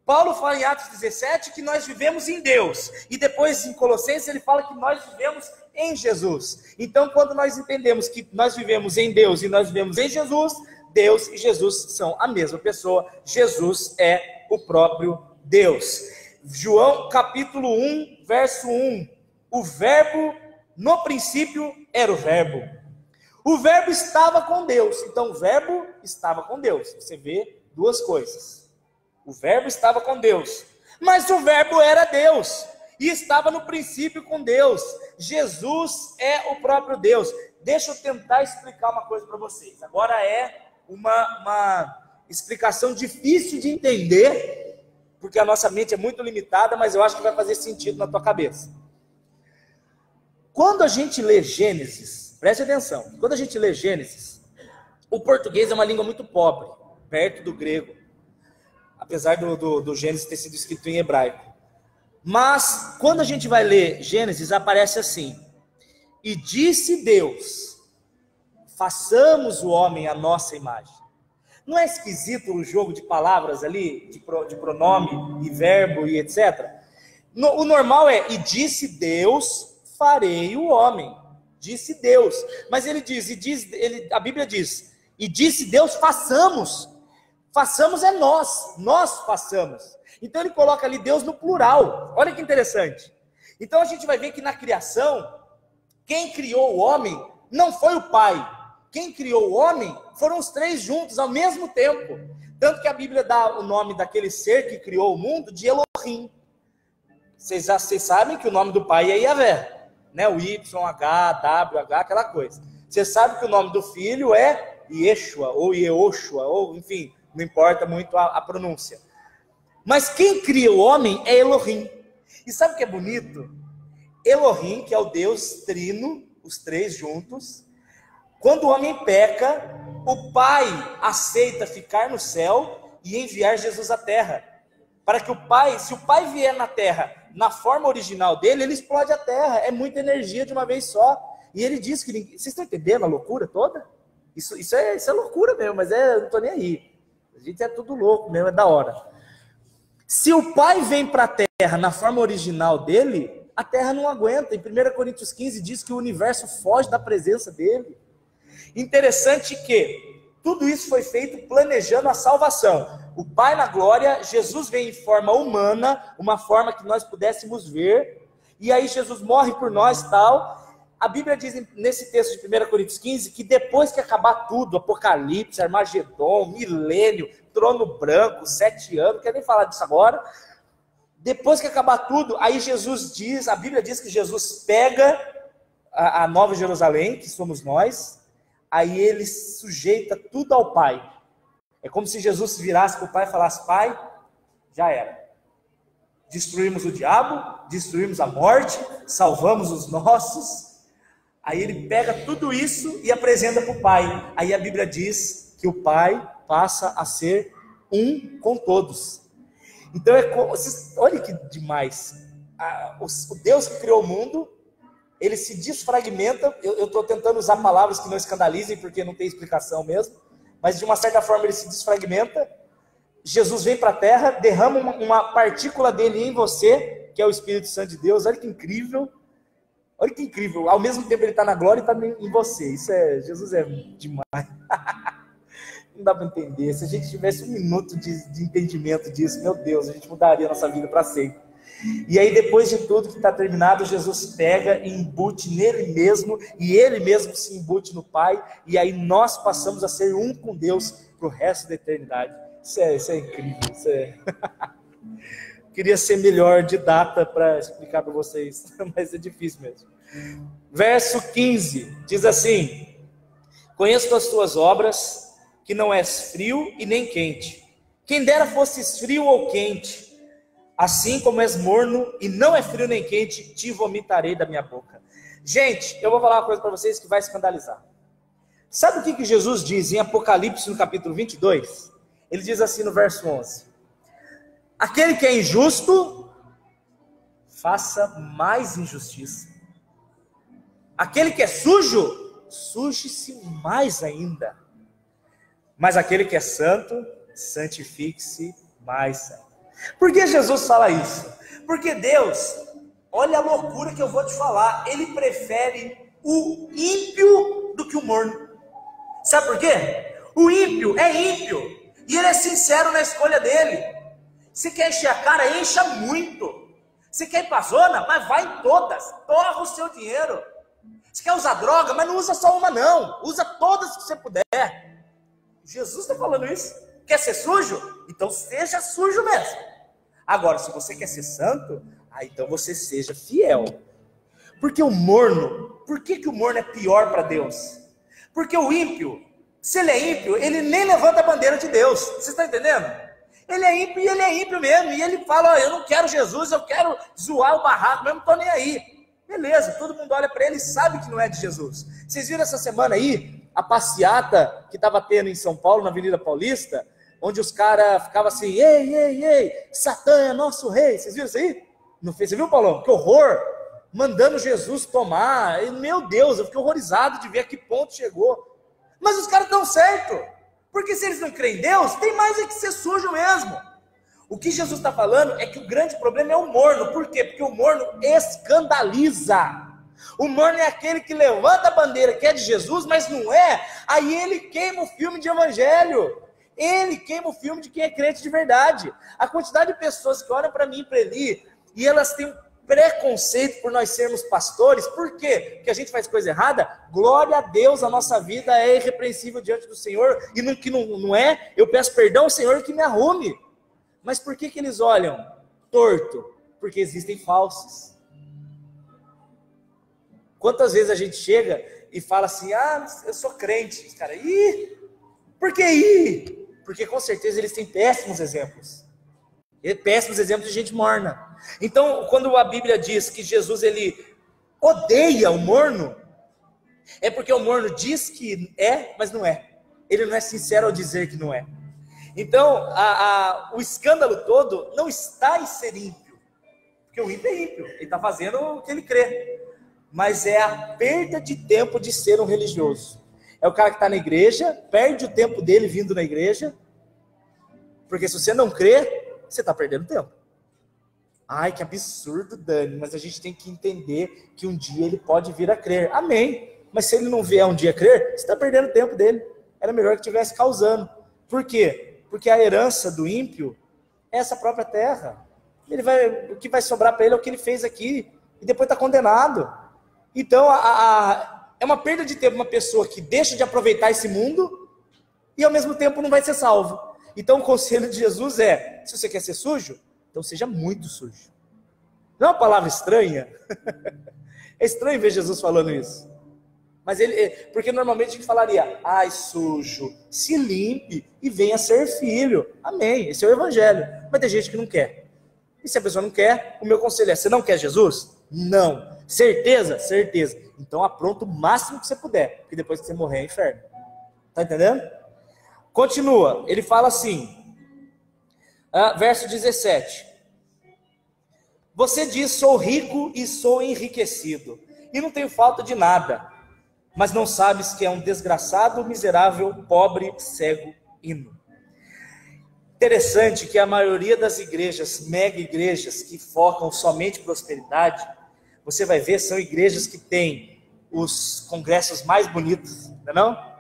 Paulo fala em Atos 17 que nós vivemos em Deus, e depois em Colossenses ele fala que nós vivemos em Jesus. Então quando nós entendemos que nós vivemos em Deus e nós vivemos em Jesus, Deus e Jesus são a mesma pessoa, Jesus é o próprio Deus. João capítulo 1, verso 1, o verbo no princípio era o verbo estava com Deus, então o verbo estava com Deus, você vê duas coisas, o verbo estava com Deus, mas o verbo era Deus, e estava no princípio com Deus, Jesus é o próprio Deus. Deixa eu tentar explicar uma coisa para vocês, agora é uma explicação difícil de entender, porque a nossa mente é muito limitada, mas eu acho que vai fazer sentido na tua cabeça. Quando a gente lê Gênesis, preste atenção, quando a gente lê Gênesis, o português é uma língua muito pobre, perto do grego, apesar do Gênesis ter sido escrito em hebraico. Mas, quando a gente vai ler Gênesis, aparece assim, e disse Deus, façamos o homem à nossa imagem. Não é esquisito o jogo de palavras ali, de pronome e verbo e etc? O normal é, e disse Deus, farei o homem. Disse Deus. Mas ele diz, a Bíblia diz, e disse Deus, façamos. Façamos é nós façamos. Então ele coloca ali Deus no plural. Olha que interessante. Então a gente vai ver que na criação, quem criou o homem não foi o pai. Quem criou o homem foram os três juntos ao mesmo tempo. Tanto que a Bíblia dá o nome daquele ser que criou o mundo de Elohim. Vocês sabem que o nome do pai é Yahvé, né? O YHWH, aquela coisa. Você sabe que o nome do filho é Yeshua, ou Yehoshua, ou enfim, não importa muito a pronúncia. Mas quem cria o homem é Elohim. E sabe o que é bonito? Elohim, que é o Deus trino, os três juntos. Quando o homem peca, o Pai aceita ficar no céu e enviar Jesus à terra. Para que o Pai, se o Pai vier na terra, na forma original dele, ele explode a terra. É muita energia de uma vez só. E ele diz que... Vocês estão entendendo a loucura toda? Isso é loucura mesmo, mas eu não estou nem aí. A gente é tudo louco mesmo, é da hora. Se o Pai vem para a terra na forma original dele, a terra não aguenta. Em 1 Coríntios 15 diz que o universo foge da presença dele. Interessante que tudo isso foi feito planejando a salvação. O Pai na glória, Jesus vem em forma humana, uma forma que nós pudéssemos ver, e aí Jesus morre por nós, tal. A Bíblia diz nesse texto de 1 Coríntios 15 que depois que acabar tudo, Apocalipse, Armagedon, milênio, trono branco, 7 anos, não quero nem falar disso agora. Depois que acabar tudo, aí Jesus diz, a Bíblia diz que Jesus pega a Nova Jerusalém, que somos nós, aí ele sujeita tudo ao Pai. É como se Jesus se virasse para o Pai e falasse: Pai, já era. Destruímos o diabo, destruímos a morte, salvamos os nossos. Aí ele pega tudo isso e apresenta para o Pai. Aí a Bíblia diz que o Pai passa a ser um com todos. Então, olha que demais. O Deus que criou o mundo, ele se desfragmenta. Eu estou tentando usar palavras que não escandalizem, porque não tem explicação mesmo. Mas de uma certa forma ele se desfragmenta. Jesus vem para a terra, derrama uma partícula dele em você, que é o Espírito Santo de Deus. Olha que incrível. Olha que incrível. Ao mesmo tempo ele está na glória e está em você. Jesus é demais. Não dá para entender. Se a gente tivesse 1 minuto de entendimento disso, meu Deus, a gente mudaria a nossa vida para sempre. E aí, depois de tudo que está terminado, Jesus pega e embute nele mesmo, e ele mesmo se embute no Pai, e aí nós passamos a ser um com Deus para o resto da eternidade. Isso é incrível. Queria ser melhor de data para explicar para vocês, mas é difícil mesmo. Verso 15, diz assim: conheço as tuas obras, que não és frio e nem quente. Quem dera fosses frio ou quente. Assim como és morno e não é frio nem quente, te vomitarei da minha boca. Gente, eu vou falar uma coisa para vocês que vai escandalizar. Sabe o que Jesus diz em Apocalipse, no capítulo 22? Ele diz assim no verso 11: aquele que é injusto, faça mais injustiça. Aquele que é sujo, suje-se mais ainda. Mas aquele que é santo, santifique-se mais santo. Por que Jesus fala isso? Porque Deus, olha a loucura que eu vou te falar, ele prefere o ímpio do que o morno. Sabe por quê? O ímpio é ímpio e ele é sincero na escolha dele. Se quer encher a cara, encha muito. Se quer ir pra zona, mas vai em todas, torra o seu dinheiro. Se quer usar droga, mas não usa só uma não, usa todas que você puder. Jesus está falando isso. Quer ser sujo? Então seja sujo mesmo. Agora, se você quer ser santo, então você seja fiel. Porque o morno, por que o morno é pior para Deus? Porque o ímpio, se ele é ímpio, ele nem levanta a bandeira de Deus. Você está entendendo? Ele é ímpio e ele é ímpio mesmo. E ele fala: eu não quero Jesus, eu quero zoar o barraco, mas não estou nem aí. Beleza, todo mundo olha para ele e sabe que não é de Jesus. Vocês viram essa semana aí a passeata que estava tendo em São Paulo, na Avenida Paulista, onde os caras ficavam assim: ei, ei, ei, Satã é nosso rei. Vocês viram isso aí? Não fez? Você viu, Paulão? Que horror! Mandando Jesus tomar. Meu Deus, eu fiquei horrorizado de ver a que ponto chegou. Mas os caras estão certos. Porque se eles não creem em Deus, tem mais é que ser sujo mesmo. O que Jesus está falando é que o grande problema é o morno. Por quê? Porque o morno escandaliza. O morno é aquele que levanta a bandeira que é de Jesus, mas não é. Aí ele queima o filme de evangelho. Ele queima o filme de quem é crente de verdade. A quantidade de pessoas que olham para mim e para Eli, e elas têm um preconceito por nós sermos pastores. Por quê? Porque a gente faz coisa errada? Glória a Deus, a nossa vida é irrepreensível diante do Senhor, e no que não é, eu peço perdão ao Senhor que me arrume. Mas por que eles olham torto? Porque existem falsos. Quantas vezes a gente chega e fala assim: ah, eu sou crente. Os caras: ih, por que ih? Porque com certeza eles têm péssimos exemplos. Péssimos exemplos de gente morna. Então, quando a Bíblia diz que Jesus ele odeia o morno, é porque o morno diz que é, mas não é. Ele não é sincero ao dizer que não é. Então, o escândalo todo não está em ser ímpio. Porque o ímpio é ímpio. Ele está fazendo o que ele crê. Mas é a perda de tempo de ser um religioso. É o cara que está na igreja, perde o tempo dele vindo na igreja, porque se você não crê, você está perdendo tempo. Ai, que absurdo, Dani, mas a gente tem que entender que um dia ele pode vir a crer. Amém. Mas se ele não vier um dia a crer, você está perdendo o tempo dele. Era melhor que estivesse causando. Por quê? Porque a herança do ímpio é essa própria terra. O que vai sobrar para ele é o que ele fez aqui, e depois está condenado. Então, é uma perda de tempo uma pessoa que deixa de aproveitar esse mundo e ao mesmo tempo não vai ser salvo. Então, o conselho de Jesus é: se você quer ser sujo, então seja muito sujo. Não é uma palavra estranha? É estranho ver Jesus falando isso. Mas porque normalmente a gente falaria: ai, sujo, se limpe e venha ser filho. Amém, esse é o evangelho. Mas tem gente que não quer. E se a pessoa não quer, o meu conselho é: você não quer Jesus? Não. Certeza? Certeza. Então apronta o máximo que você puder, porque depois que você morrer é inferno. Tá entendendo? Continua, ele fala assim, verso 17. Você diz: sou rico e sou enriquecido, e não tenho falta de nada, mas não sabes que é um desgraçado, miserável, pobre, cego e nu. Interessante que a maioria das igrejas, mega igrejas, que focam somente em prosperidade, você vai ver, são igrejas que têm os congressos mais bonitos, não é não?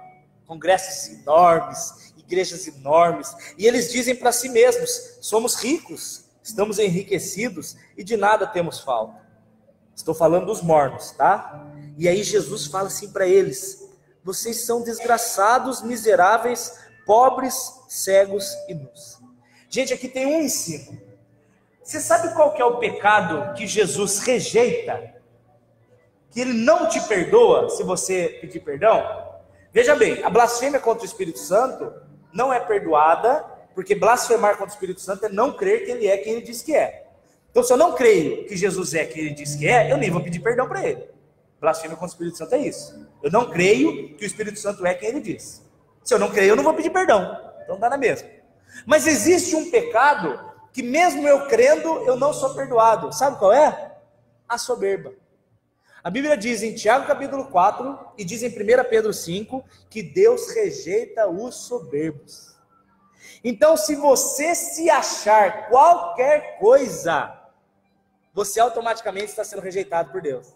Congressos enormes, igrejas enormes, e eles dizem para si mesmos: somos ricos, estamos enriquecidos e de nada temos falta. Estou falando dos mornos, tá? E aí Jesus fala assim para eles: vocês são desgraçados, miseráveis, pobres, cegos e nus. Gente, aqui tem um ensino. Você sabe qual que é o pecado que Jesus rejeita? Que ele não te perdoa se você pedir perdão? Veja bem, a blasfêmia contra o Espírito Santo não é perdoada, porque blasfemar contra o Espírito Santo é não crer que ele é quem ele diz que é. Então, se eu não creio que Jesus é quem ele diz que é, eu nem vou pedir perdão para ele. Blasfêmia contra o Espírito Santo é isso. Eu não creio que o Espírito Santo é quem ele diz. Se eu não creio, eu não vou pedir perdão. Então dá na mesma. Mas existe um pecado que mesmo eu crendo, eu não sou perdoado. Sabe qual é? A soberba. A Bíblia diz em Tiago capítulo 4 e diz em 1 Pedro 5 que Deus rejeita os soberbos. Então, se você se achar qualquer coisa, você automaticamente está sendo rejeitado por Deus.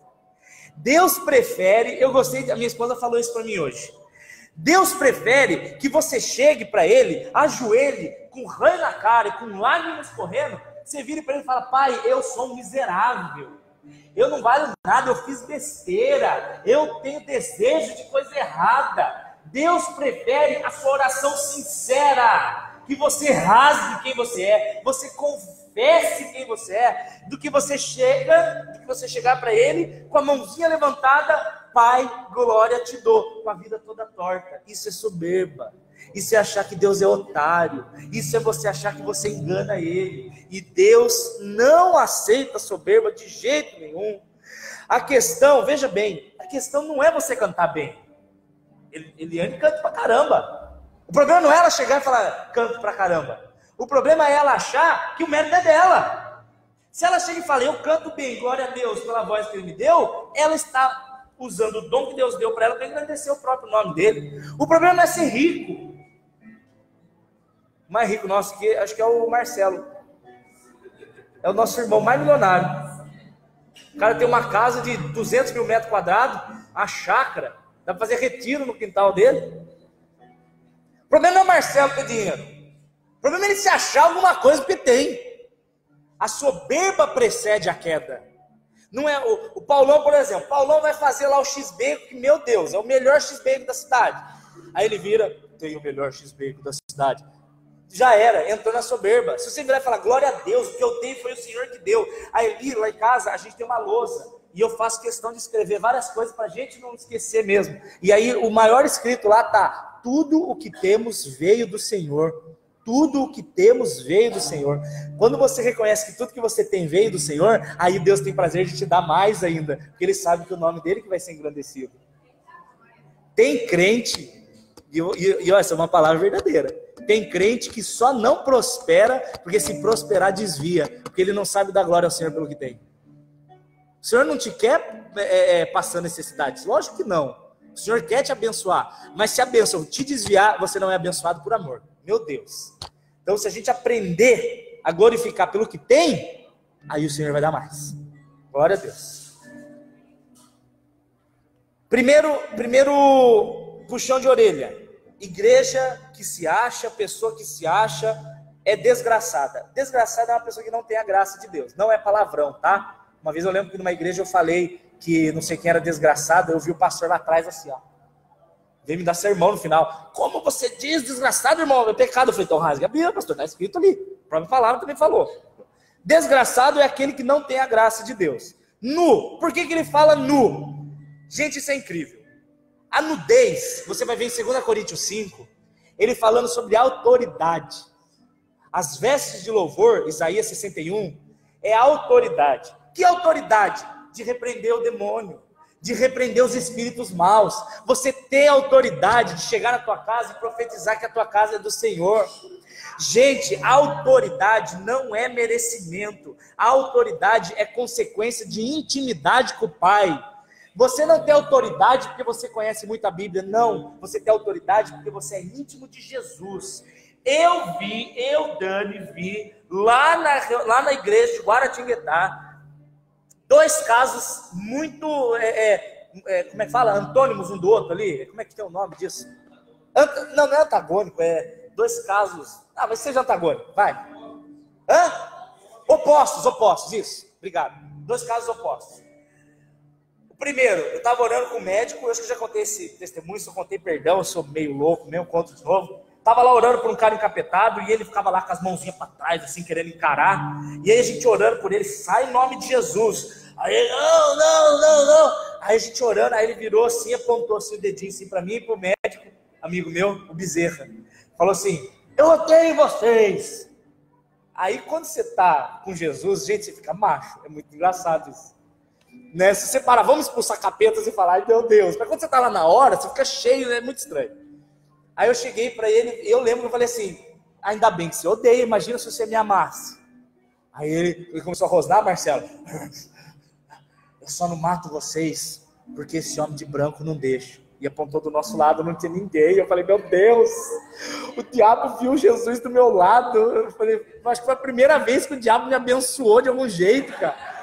Deus prefere, a minha esposa falou isso para mim hoje. Deus prefere que você chegue para Ele, ajoelhe, com ranho na cara e com lágrimas correndo, você vire para Ele e fala: pai, eu sou um miserável, eu não valho nada, eu fiz besteira, eu tenho desejo de coisa errada. Deus prefere a sua oração sincera, que você rasgue quem você é, você confesse quem você é, do que você chegar para Ele com a mãozinha levantada: pai, glória te dou, com a vida toda torta. Isso é soberba. Isso é achar que Deus é otário. Isso é você achar que você engana Ele. E Deus não aceita soberba de jeito nenhum. A questão, veja bem, a questão não é você cantar bem. Eliane canta pra caramba. O problema não é ela chegar e falar: canto pra caramba. O problema é ela achar que o mérito é dela. Se ela chega e fala: eu canto bem, glória a Deus pela voz que Ele me deu, ela está usando o dom que Deus deu para ela para engrandecer o próprio nome dele. O problema não é ser rico. O mais rico nosso aqui, acho que é o Marcelo. É o nosso irmão mais milionário. O cara tem uma casa de 200 mil metros quadrados, a chácara, dá para fazer retiro no quintal dele. O problema não é o Marcelo ter dinheiro. O problema é ele se achar alguma coisa porque tem. A soberba precede a queda. Não é o Paulão, por exemplo. Paulão vai fazer lá o X-Bacon, que, meu Deus, é o melhor X-Bacon da cidade. Aí ele vira: tem o melhor X-Bacon da cidade. Já era, entrou na soberba. Se você virar e falar: glória a Deus, o que eu tenho foi o Senhor que deu. Aí lá em casa a gente tem uma lousa, e eu faço questão de escrever várias coisas para a gente não esquecer mesmo. E aí o maior escrito lá tá: tudo o que temos veio do Senhor. Tudo o que temos veio do Senhor. Quando você reconhece que tudo que você tem veio do Senhor, aí Deus tem prazer de te dar mais ainda, porque Ele sabe que o nome dele que vai ser engrandecido. Tem crente, e olha, essa é uma palavra verdadeira, tem crente que só não prospera, porque se prosperar desvia, porque ele não sabe dar glória ao Senhor pelo que tem. O Senhor não te quer passando necessidades? Lógico que não. O Senhor quer te abençoar, mas se a bênção te desviar, você não é abençoado por amor. Meu Deus. Então, se a gente aprender a glorificar pelo que tem, aí o Senhor vai dar mais. Glória a Deus. Primeiro puxão de orelha. Igreja que se acha, pessoa que se acha, é desgraçada. Desgraçada é uma pessoa que não tem a graça de Deus. Não é palavrão, tá? Uma vez eu lembro que numa igreja eu falei que não sei quem era desgraçado, eu vi o pastor lá atrás assim, ó. Veio me dar sermão no final. Como você diz, desgraçado, irmão? É pecado. Eu falei, então rasga a Bíblia, pastor, está escrito ali. A própria palavra também falou. Desgraçado é aquele que não tem a graça de Deus. Nu. Por que ele fala nu? Gente, isso é incrível. A nudez, você vai ver em 2 Coríntios 5, ele falando sobre autoridade. As vestes de louvor, Isaías 61, é autoridade. Que autoridade? De repreender o demônio, de repreender os espíritos maus. Você tem autoridade de chegar na tua casa e profetizar que a tua casa é do Senhor. Gente, a autoridade não é merecimento. A autoridade é consequência de intimidade com o Pai. Você não tem autoridade porque você conhece muito a Bíblia, não. Você tem autoridade porque você é íntimo de Jesus. Dani, vi lá na igreja de Guaratinguetá, 2 casos muito, como é que fala? Antônimos um do outro ali. Como é que tem o nome disso? Não é antagônico, 2 casos. Vai ser antagônico, vai. Opostos, isso. Obrigado. 2 casos opostos. O primeiro, eu estava orando com o médico, eu acho que eu já contei esse testemunho, se eu contei, perdão, eu sou meio louco mesmo, conto de novo. Estava lá orando por um cara encapetado e ele ficava lá com as mãozinhas para trás, assim, querendo encarar. E aí a gente orando por ele, sai em nome de Jesus. Aí ele, não. Aí a gente orando, aí ele virou assim, apontou assim o dedinho assim para mim e para o médico, amigo meu, o Bezerra. Falou assim, eu odeio vocês. Aí quando você está com Jesus, gente, você fica macho. É muito engraçado isso. Né? Se você parar, vamos expulsar capetas e falar, ai meu Deus. Mas quando você está lá na hora, você fica cheio, é muito estranho. Aí eu cheguei para ele, eu lembro que eu falei assim, ainda bem que você odeia, imagina se você me amasse. Aí ele começou a rosnar, Marcelo. Eu só não mato vocês, porque esse homem de branco não deixa. E apontou do nosso lado, não tinha ninguém. Eu falei, meu Deus, o diabo viu Jesus do meu lado. Eu falei, acho que foi a primeira vez que o diabo me abençoou de algum jeito, cara.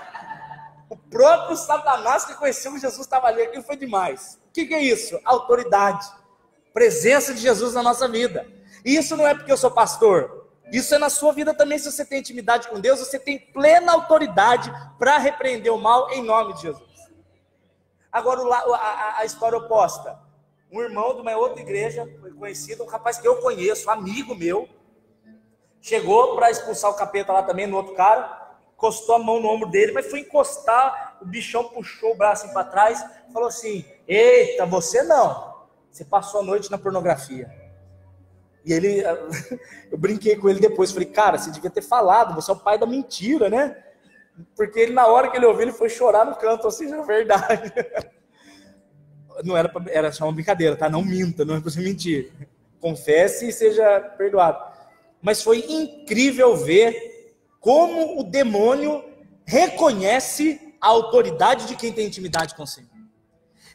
O próprio Satanás que conheceu Jesus estava ali, aquilo foi demais. O que é isso? Autoridade. Presença de Jesus na nossa vida. E isso não é porque eu sou pastor. Isso é na sua vida também. Se você tem intimidade com Deus, você tem plena autoridade para repreender o mal em nome de Jesus. Agora a história oposta. Um irmão de uma outra igreja, conhecido, um rapaz que eu conheço, amigo meu, chegou para expulsar o capeta lá também no outro cara, encostou a mão no ombro dele, mas foi encostar, o bichão puxou o braço para trás, falou assim, eita, você não. Você passou a noite na pornografia. E ele, eu brinquei com ele depois, falei, cara, você devia ter falado, você é o pai da mentira, né? Porque ele, na hora que ele ouviu, ele foi chorar no canto, assim, na verdade. Não era só uma brincadeira, tá? Não minta, não é pra você mentir. Confesse e seja perdoado. Mas foi incrível ver como o demônio reconhece a autoridade de quem tem intimidade com o Senhor.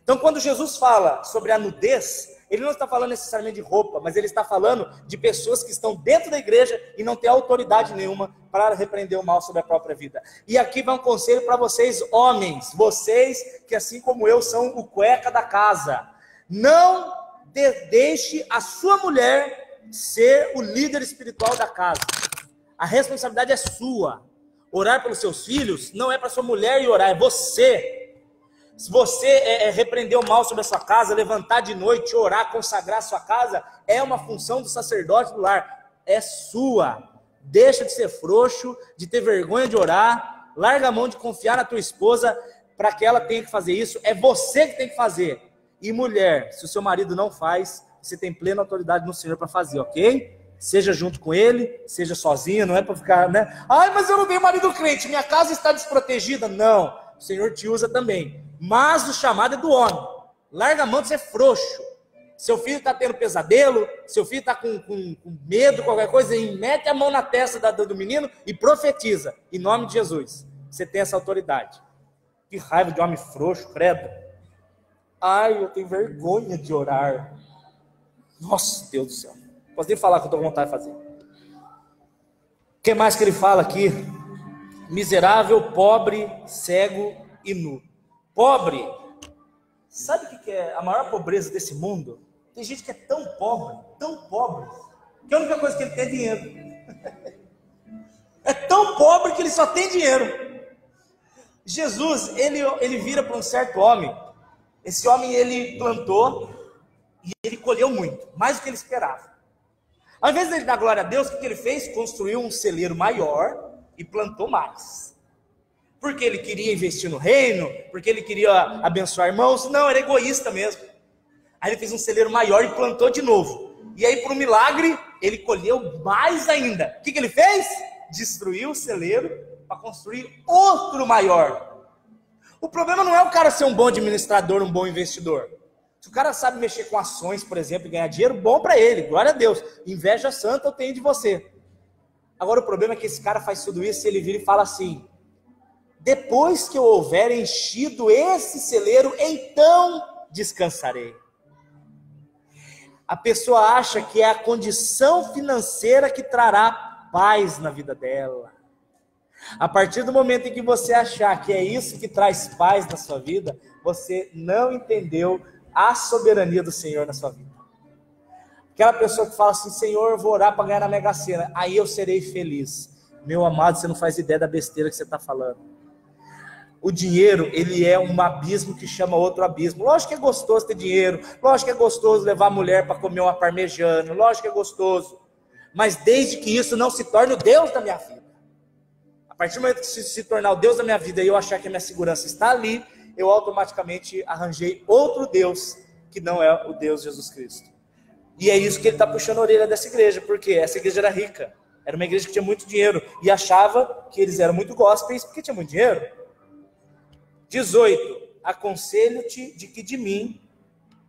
Então, quando Jesus fala sobre a nudez, ele não está falando necessariamente de roupa, mas ele está falando de pessoas que estão dentro da igreja e não têm autoridade nenhuma para repreender o mal sobre a própria vida. E aqui vai um conselho para vocês, homens, vocês que assim como eu são o cueca da casa. Não deixe a sua mulher ser o líder espiritual da casa. A responsabilidade é sua. Orar pelos seus filhos não é para sua mulher ir orar, é você. Se você repreender o mal sobre a sua casa, levantar de noite, orar, consagrar a sua casa, é uma função do sacerdote do lar. É sua. Deixa de ser frouxo, de ter vergonha de orar. Larga a mão de confiar na tua esposa para que ela tenha que fazer isso. É você que tem que fazer. E mulher, se o seu marido não faz, você tem plena autoridade no Senhor para fazer, ok? Seja junto com ele, seja sozinha, não é para ficar, né? Ai, mas eu não tenho marido crente, minha casa está desprotegida. Não, o Senhor te usa também. Mas o chamado é do homem. Larga a mão de ser frouxo. Seu filho está tendo pesadelo, seu filho está com medo, qualquer coisa, e mete a mão na testa do menino e profetiza, em nome de Jesus. Você tem essa autoridade. Que raiva de homem frouxo, credo. Ai, eu tenho vergonha de orar. Nossa, Deus do céu. Não posso nem falar que eu estou com vontade de fazer. O que mais que ele fala aqui? Miserável, pobre, cego e nu. Pobre, sabe o que é a maior pobreza desse mundo? Tem gente que é tão pobre, que a única coisa que ele tem é dinheiro. É tão pobre que ele só tem dinheiro. Jesus, ele vira para um certo homem. Esse homem, ele plantou e ele colheu muito, mais do que ele esperava. Ao invés de ele dar glória a Deus, o que ele fez? Construiu um celeiro maior e plantou mais. Porque ele queria investir no reino, porque ele queria abençoar irmãos. Não, era egoísta mesmo. Aí ele fez um celeiro maior e plantou de novo. E aí, por um milagre, ele colheu mais ainda. O que ele fez? Destruiu o celeiro para construir outro maior. O problema não é o cara ser um bom administrador, um bom investidor. Se o cara sabe mexer com ações, por exemplo, e ganhar dinheiro, bom para ele, glória a Deus. Inveja santa eu tenho de você. Agora o problema é que esse cara faz tudo isso e ele vira e fala assim: depois que eu houver enchido esse celeiro, então descansarei. A pessoa acha que é a condição financeira que trará paz na vida dela. A partir do momento em que você achar que é isso que traz paz na sua vida, você não entendeu a soberania do Senhor na sua vida. Aquela pessoa que fala assim: Senhor, eu vou orar para ganhar na Mega Sena, aí eu serei feliz. Meu amado, você não faz ideia da besteira que você está falando. O dinheiro, ele é um abismo que chama outro abismo. Lógico que é gostoso ter dinheiro, lógico que é gostoso levar a mulher para comer uma parmegiana, lógico que é gostoso, mas desde que isso não se torne o Deus da minha vida. A partir do momento que isso se tornar o Deus da minha vida e eu achar que a minha segurança está ali, eu automaticamente arranjei outro Deus, que não é o Deus Jesus Cristo. E é isso que ele está puxando a orelha dessa igreja, porque essa igreja era rica, era uma igreja que tinha muito dinheiro, e achava que eles eram muito gospels porque tinha muito dinheiro. 18, aconselho-te de que de mim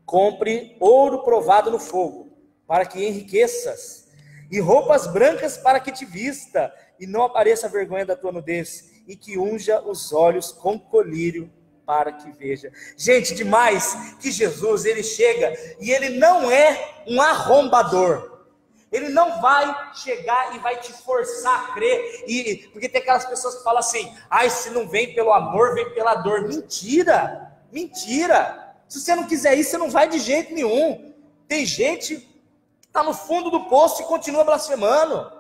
compre ouro provado no fogo, para que enriqueças, e roupas brancas para que te vista, e não apareça a vergonha da tua nudez, e que unja os olhos com colírio para que veja. Gente, demais que Jesus, ele chega, e ele não é um arrombador. Ele não vai chegar e vai te forçar a crer, porque tem aquelas pessoas que falam assim: ai, se não vem pelo amor, vem pela dor. Mentira, mentira. Se você não quiser isso, você não vai de jeito nenhum. Tem gente que está no fundo do poço e continua blasfemando.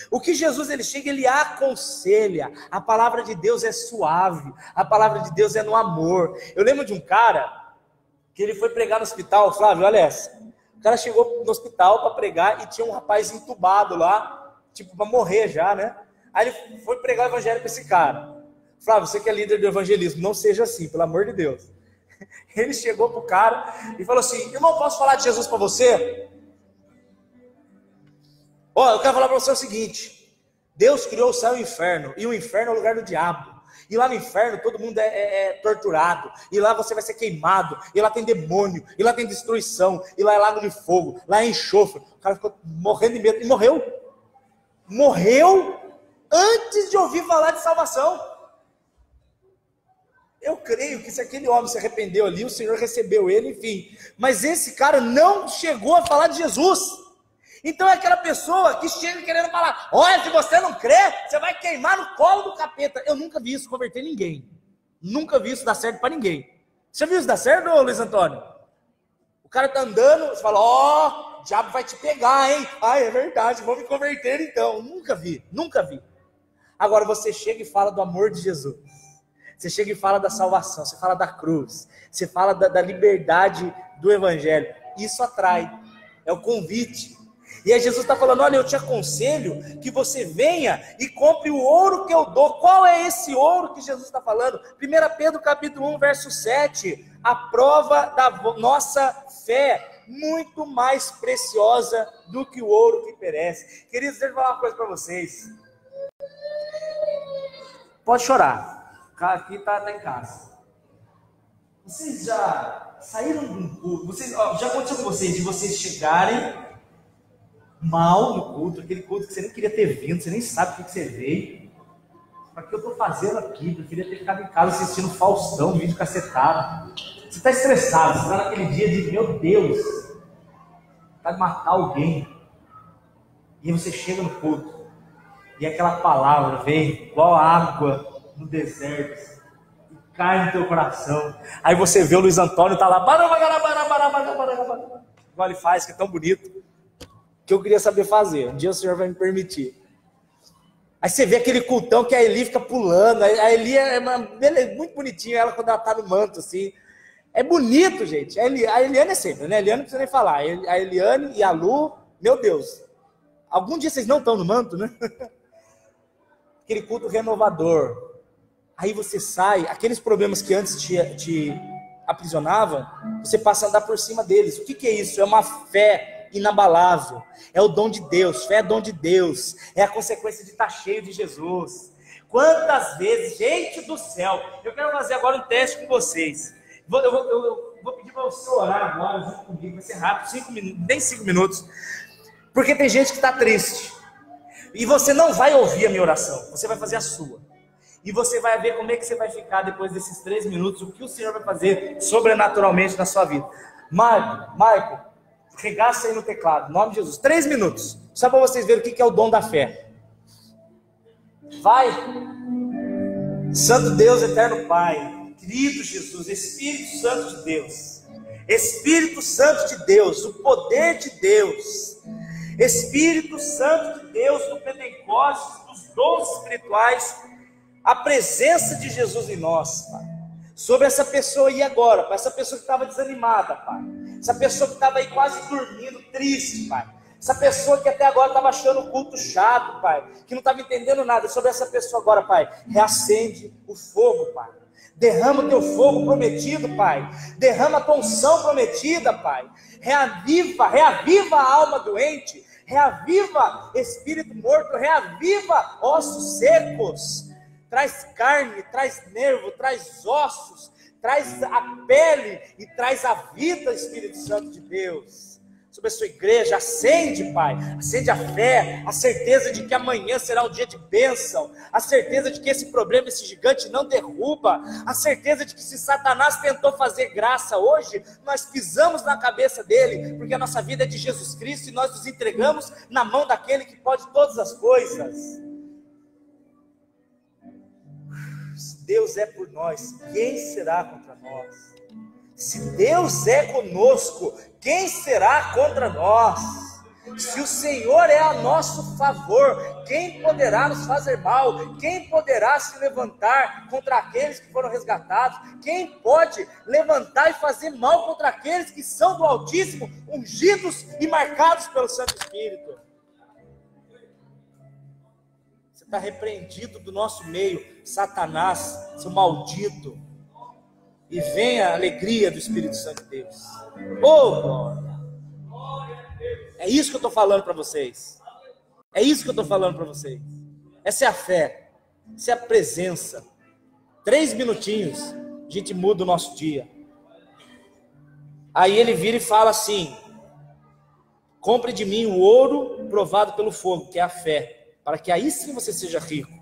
O que Jesus, ele chega, ele aconselha. A palavra de Deus é suave, a palavra de Deus é no amor. Eu lembro de um cara que ele foi pregar no hospital. Flávio, olha essa. O cara chegou no hospital para pregar e tinha um rapaz entubado lá, tipo, para morrer já, né? Aí ele foi pregar o evangelho para esse cara. Flávio, você que é líder do evangelismo, não seja assim, pelo amor de Deus. Ele chegou pro cara e falou assim: irmão, posso falar de Jesus para você? Ó, eu quero falar para você o seguinte: Deus criou o céu e o inferno é o lugar do diabo. E lá no inferno todo mundo é torturado, e lá você vai ser queimado, e lá tem demônio, e lá tem destruição, e lá é lago de fogo, lá é enxofre. O cara ficou morrendo de medo e morreu. Morreu antes de ouvir falar de salvação. Eu creio que se aquele homem se arrependeu ali, o Senhor recebeu ele, enfim. Mas esse cara não chegou a falar de Jesus. Então é aquela pessoa que chega querendo falar: olha, se você não crê, você vai queimar no colo do capeta. Eu nunca vi isso converter ninguém. Nunca vi isso dar certo para ninguém. Você viu isso dar certo, Luiz Antônio? O cara tá andando, você fala: ó, o diabo vai te pegar, hein? Ai, é verdade, vou me converter então. Nunca vi, nunca vi. Agora você chega e fala do amor de Jesus. Você chega e fala da salvação, você fala da cruz, você fala da liberdade do evangelho. Isso atrai, é o convite. E aí Jesus está falando: olha, eu te aconselho que você venha e compre o ouro que eu dou. Qual é esse ouro que Jesus está falando? 1 Pedro capítulo 1, verso 7. A prova da nossa fé, muito mais preciosa do que o ouro que perece. Queridos, deixa eu falar uma coisa para vocês. Pode chorar, o cara aqui está em casa. Vocês já saíram de um culto? Já aconteceu com vocês, de vocês chegarem mal no culto, aquele culto que você nem queria ter vindo, você nem sabe o que você veio. Para que eu estou fazendo aqui? Eu queria ter ficado em casa assistindo Faustão, vídeo cacetado. Você está estressado, você está naquele dia de: meu Deus, vai matar alguém. E aí você chega no culto, e aquela palavra vem igual água no deserto, e cai no teu coração. Aí você vê o Luiz Antônio, está lá, igual ele faz, que é tão bonito, que eu queria saber fazer. Um dia o Senhor vai me permitir. Aí você vê aquele cultão que a Eli fica pulando. A Eli é muito bonitinha, ela quando ela tá no manto, assim. É bonito, gente. A Eliane é sempre, né? A Eliane não precisa nem falar. A Eliane e a Lu, meu Deus. Algum dia vocês não estão no manto, né? Aquele culto renovador. Aí você sai, aqueles problemas que antes te aprisionavam, você passa a andar por cima deles. O que é isso? É uma fé inabalável. É o dom de Deus. Fé é dom de Deus. É a consequência de estar cheio de Jesus. Quantas vezes, gente do céu, eu quero fazer agora um teste com vocês. Eu vou pedir para você orar agora junto comigo, vai ser rápido, 5 minutos, nem 5 minutos. Porque tem gente que está triste. E você não vai ouvir a minha oração, você vai fazer a sua. E você vai ver como é que você vai ficar depois desses 3 minutos, o que o Senhor vai fazer sobrenaturalmente na sua vida. Marco, regaça aí no teclado, em nome de Jesus. 3 minutos, só para vocês verem o que é o dom da fé. Vai. Santo Deus, eterno Pai, querido Jesus, Espírito Santo de Deus, Espírito Santo de Deus, o poder de Deus, Espírito Santo de Deus, do Pentecostes, dos dons espirituais, a presença de Jesus em nós, Pai, sobre essa pessoa aí agora, Pai, essa pessoa que estava desanimada, Pai, essa pessoa que estava aí quase dormindo, triste, Pai, essa pessoa que até agora estava achando o culto chato, Pai, que não estava entendendo nada, sobre essa pessoa agora, Pai, reacende o fogo, Pai, derrama o teu fogo prometido, Pai, derrama a tua unção prometida, Pai, reaviva a alma doente, reaviva espírito morto, reaviva ossos secos, traz carne, traz nervo, traz ossos, traz a pele e traz a vida, Espírito Santo de Deus, sobre a sua igreja. Acende, Pai, acende a fé, a certeza de que amanhã será um dia de bênção, a certeza de que esse problema, esse gigante não derruba, a certeza de que se Satanás tentou fazer graça hoje, nós pisamos na cabeça dele, porque a nossa vida é de Jesus Cristo e nós nos entregamos na mão daquele que pode todas as coisas. Se Deus é por nós, quem será contra nós? Se Deus é conosco, quem será contra nós? Se o Senhor é a nosso favor, quem poderá nos fazer mal? Quem poderá se levantar contra aqueles que foram resgatados? Quem pode levantar e fazer mal contra aqueles que são do Altíssimo, ungidos e marcados pelo Santo Espírito? Você está repreendido do nosso meio, Satanás, seu maldito. E venha a alegria do Espírito Santo de Deus. Oh, glória! É isso que eu estou falando para vocês. É isso que eu estou falando para vocês. Essa é a fé. Essa é a presença. 3 minutinhos, a gente muda o nosso dia. Aí ele vira e fala assim: compre de mim o ouro provado pelo fogo, que é a fé, para que aí sim você seja rico.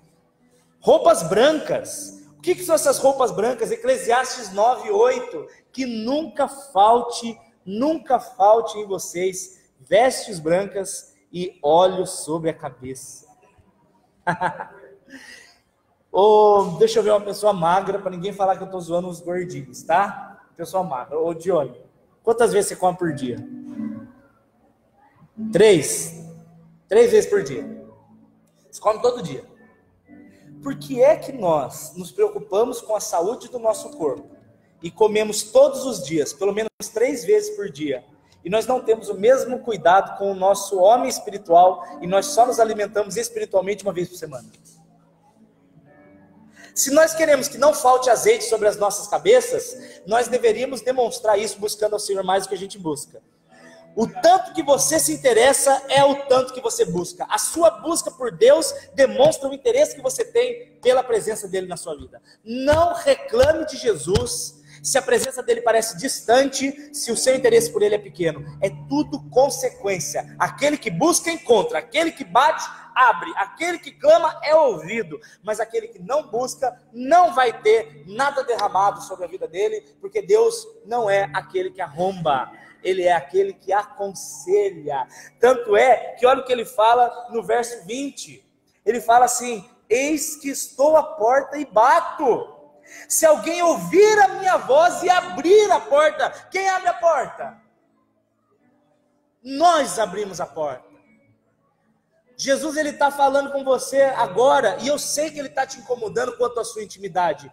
Roupas brancas. O que são essas roupas brancas? Eclesiastes 9:8, que nunca falte em vocês vestes brancas e óleo sobre a cabeça. Deixa eu ver uma pessoa magra, para ninguém falar que eu estou zoando os gordinhos, tá? Pessoa magra. Dione, quantas vezes você come por dia? 3 vezes por dia. Você come todo dia. Por que é que nós nos preocupamos com a saúde do nosso corpo e comemos todos os dias, pelo menos 3 vezes por dia, e nós não temos o mesmo cuidado com o nosso homem espiritual e nós só nos alimentamos espiritualmente uma vez por semana? Se nós queremos que não falte azeite sobre as nossas cabeças, nós deveríamos demonstrar isso buscando ao Senhor mais do que a gente busca. O tanto que você se interessa é o tanto que você busca. A sua busca por Deus demonstra o interesse que você tem pela presença dele na sua vida. Não reclame de Jesus se a presença dele parece distante, se o seu interesse por ele é pequeno. É tudo consequência. Aquele que busca, encontra. Aquele que bate, abre. Aquele que clama, é ouvido. Mas aquele que não busca, não vai ter nada derramado sobre a vida dele, porque Deus não é aquele que arromba. Ele é aquele que aconselha. Tanto é que olha o que ele fala no verso 20. Ele fala assim: eis que estou à porta e bato. Se alguém ouvir a minha voz e abrir a porta, quem abre a porta? Nós abrimos a porta. Jesus, ele está falando com você agora, e eu sei que ele está te incomodando quanto à sua intimidade.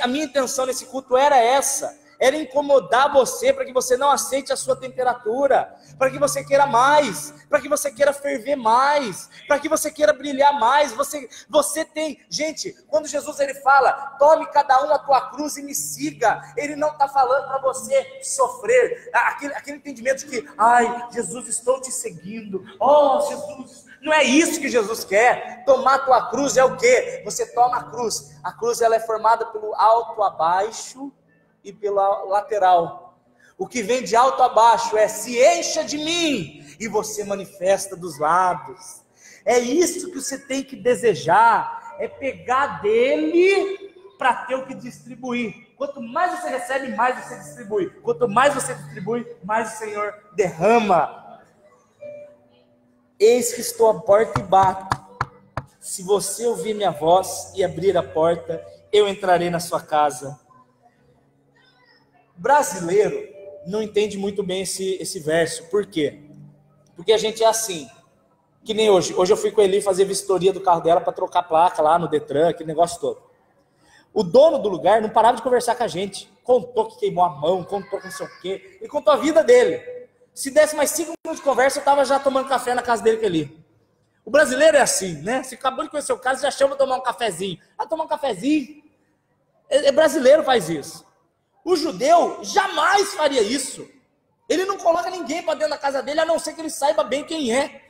A minha intenção nesse culto era essa, era incomodar você, para que você não aceite a sua temperatura, para que você queira mais, para que você queira ferver mais, para que você queira brilhar mais. Você tem, gente, quando Jesus ele fala, tome cada um a tua cruz e me siga, ele não está falando para você sofrer, aquele entendimento de que, ai, Jesus, estou te seguindo, oh, Jesus, não é isso que Jesus quer. Tomar a tua cruz é o quê? Você toma a cruz ela é formada pelo alto a baixo, e pela lateral. O que vem de alto a baixo é: se encha de mim, e você manifesta dos lados. É isso que você tem que desejar, é pegar dele para ter o que distribuir. Quanto mais você recebe, mais você distribui. Quanto mais você distribui, mais o Senhor derrama. Eis que estou à porta e bato. Se você ouvir minha voz e abrir a porta, eu entrarei na sua casa. Brasileiro não entende muito bem esse verso. Por quê? Porque a gente é assim, que nem hoje. Hoje eu fui com a Eli fazer vistoria do carro dela para trocar placa lá no Detran, aquele negócio todo. O dono do lugar não parava de conversar com a gente. Contou que queimou a mão, contou que não sei o quê. Ele contou a vida dele. Se desse mais 5 minutos de conversa, eu estava já tomando café na casa dele com a Eli. O brasileiro é assim, né? Se acabou de conhecer o caso, já chama tomar um cafezinho. Tomar um cafezinho. Brasileiro faz isso. O judeu jamais faria isso. Ele não coloca ninguém para dentro da casa dele, a não ser que ele saiba bem quem é.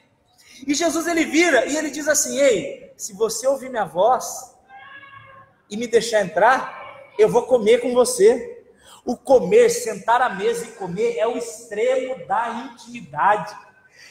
E Jesus, ele vira e ele diz assim: ei, se você ouvir minha voz e me deixar entrar, eu vou comer com você. O comer, sentar à mesa e comer, é o extremo da intimidade.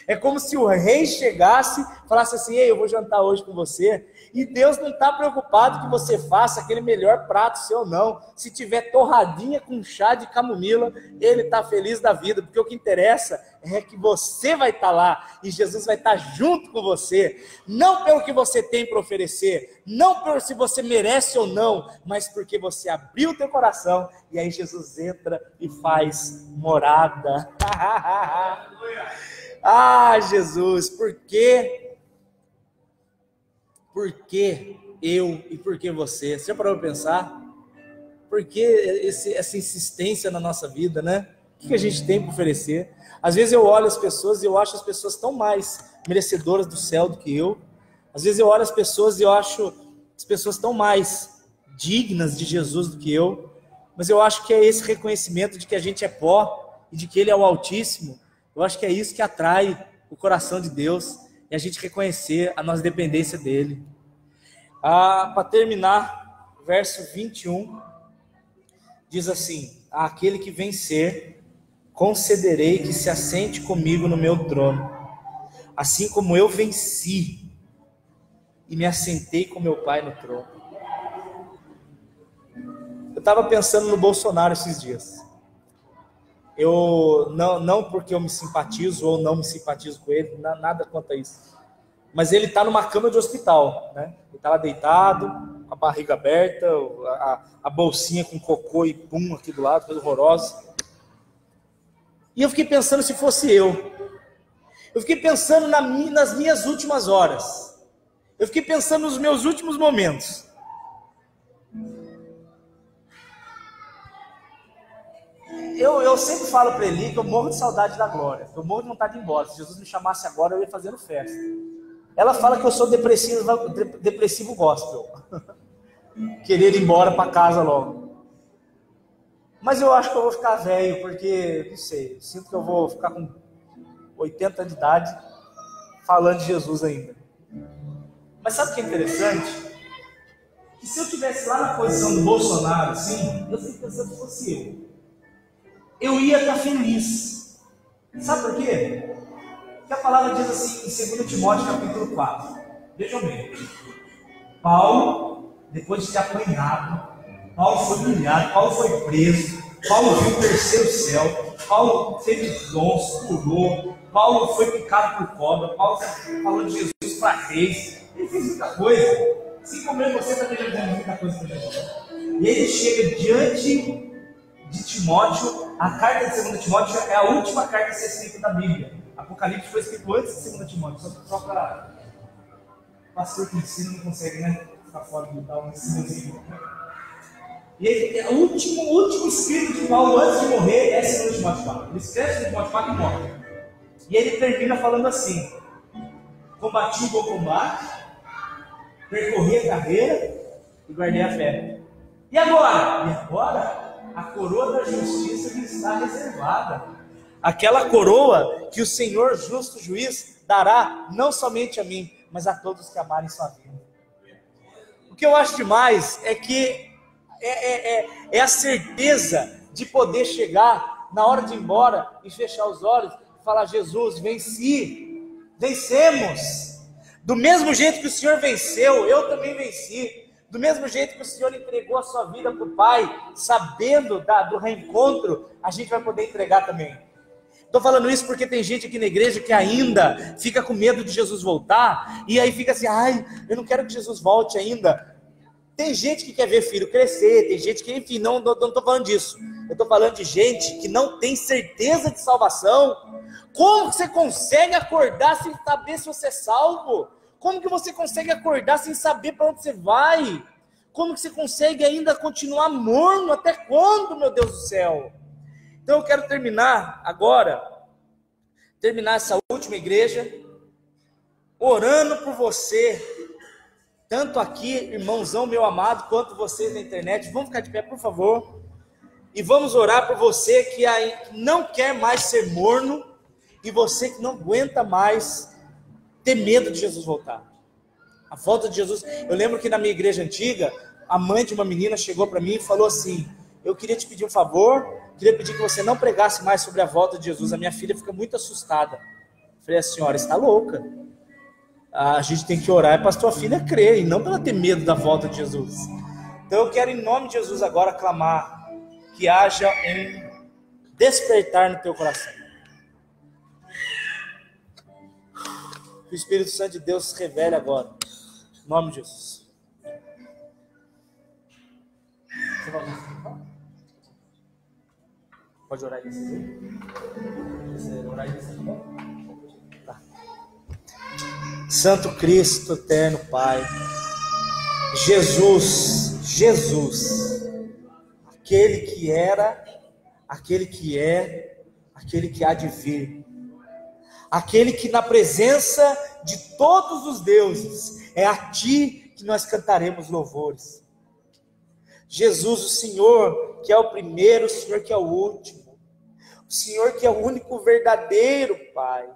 É como se o rei chegasse e falasse assim: ei, eu vou jantar hoje com você. E Deus não está preocupado que você faça aquele melhor prato seu, não. Se tiver torradinha com chá de camomila, ele está feliz da vida, porque o que interessa é que você vai estar lá, e Jesus vai estar junto com você, não pelo que você tem para oferecer, não pelo se você merece ou não, mas porque você abriu o teu coração, e aí Jesus entra e faz morada. Ah, Jesus, por que eu e por que você? Você já parou para pensar? Por que essa insistência na nossa vida, né? O que a gente tem para oferecer? Às vezes eu olho as pessoas e eu acho as pessoas tão mais merecedoras do céu do que eu. Às vezes eu olho as pessoas e eu acho as pessoas tão mais dignas de Jesus do que eu. Mas eu acho que é esse reconhecimento de que a gente é pó e de que Ele é o Altíssimo. Eu acho que é isso que atrai o coração de Deus, e a gente reconhecer a nossa dependência dele. Para terminar, verso 21, diz assim: àquele que vencer, concederei que se assente comigo no meu trono, assim como eu venci e me assentei com meu Pai no trono. Eu estava pensando no Bolsonaro esses dias. Eu não porque eu me simpatizo ou não me simpatizo com ele, nada quanto a isso. Mas ele está numa cama de hospital, né? Ele está lá deitado, com a barriga aberta, a bolsinha com cocô e pum aqui do lado, coisa horrorosa. E eu fiquei pensando se fosse eu. Eu fiquei pensando nas minhas últimas horas. Eu fiquei pensando nos meus últimos momentos. Eu sempre falo para Eli que eu morro de saudade da Glória. Eu morro de vontade de ir embora. Se Jesus me chamasse agora, eu ia fazendo festa. Ela fala que eu sou depressivo gospel. Querer ir embora para casa logo. Mas eu acho que eu vou ficar velho, porque, não sei, sinto que eu vou ficar com 80 anos de idade falando de Jesus ainda. Mas sabe o que é interessante? Que se eu estivesse lá na posição do Bolsonaro, assim, eu fico pensando se fosse eu ia estar feliz. Sabe por quê? Porque a palavra diz assim em 2 Timóteo capítulo 4. Vejam bem. Paulo, depois de ter apanhado, Paulo foi humilhado, Paulo foi preso, Paulo viu o terceiro céu, Paulo teve dons, curou, Paulo foi picado por cobra, Paulo falou de Jesus para reis, ele fez muita coisa. Assim como eu e você também já fizemos muita coisa para Jesus. E ele chega diante de Timóteo. A carta de 2 Timóteo é a última carta a ser escrita da Bíblia. Apocalipse foi escrito antes de 2 Timóteo, só para pastor que ensina não consegue, né? Ficar fora do tal, ensinozinho. E ele, o último escrito de Paulo antes de morrer é 2 Timóteo 4. Ele escreve 2 Timóteo 4 e morre. E ele termina falando assim: combati o bom combate, percorri a carreira e guardei a fé. E agora? E agora, a coroa da justiça me está reservada. Aquela coroa que o Senhor justo juiz dará não somente a mim, mas a todos que amarem sua vida. O que eu acho demais é que é a certeza de poder chegar na hora de ir embora e fechar os olhos e falar: Jesus, venci, vencemos. Do mesmo jeito que o Senhor venceu, eu também venci. Do mesmo jeito que o Senhor entregou a sua vida para o Pai, sabendo do reencontro, a gente vai poder entregar também. Estou falando isso porque tem gente aqui na igreja que ainda fica com medo de Jesus voltar, e aí fica assim: ai, eu não quero que Jesus volte ainda. Tem gente que quer ver filho crescer, tem gente que, enfim, não estou falando disso. Eu estou falando de gente que não tem certeza de salvação. Como você consegue acordar sem saber se você é salvo? Como que você consegue acordar sem saber para onde você vai? Como que você consegue ainda continuar morno? Até quando, meu Deus do céu? Então eu quero terminar essa última igreja, orando por você, tanto aqui, irmãozão meu amado, quanto vocês na internet. Vamos ficar de pé, por favor, e vamos orar por você que não quer mais ser morno, e você que não aguenta mais ter medo de Jesus voltar. A volta de Jesus. Eu lembro que na minha igreja antiga, a mãe de uma menina chegou para mim e falou assim: eu queria te pedir um favor, queria pedir que você não pregasse mais sobre a volta de Jesus, a minha filha fica muito assustada. Eu falei: a senhora está louca, a gente tem que orar para a sua filha crer, e não para ela ter medo da volta de Jesus. Então eu quero, em nome de Jesus, agora clamar que haja um despertar no teu coração, que o Espírito Santo de Deus se revele agora, em nome de Jesus. Pode orar isso aqui? Orar isso aqui? Tá. Santo Cristo, eterno Pai, Jesus, aquele que era, aquele que é, aquele que há de vir, aquele que na presença de todos os deuses, é a Ti que nós cantaremos louvores. Jesus, o Senhor que é o primeiro, o Senhor que é o último, o Senhor que é o único verdadeiro Pai.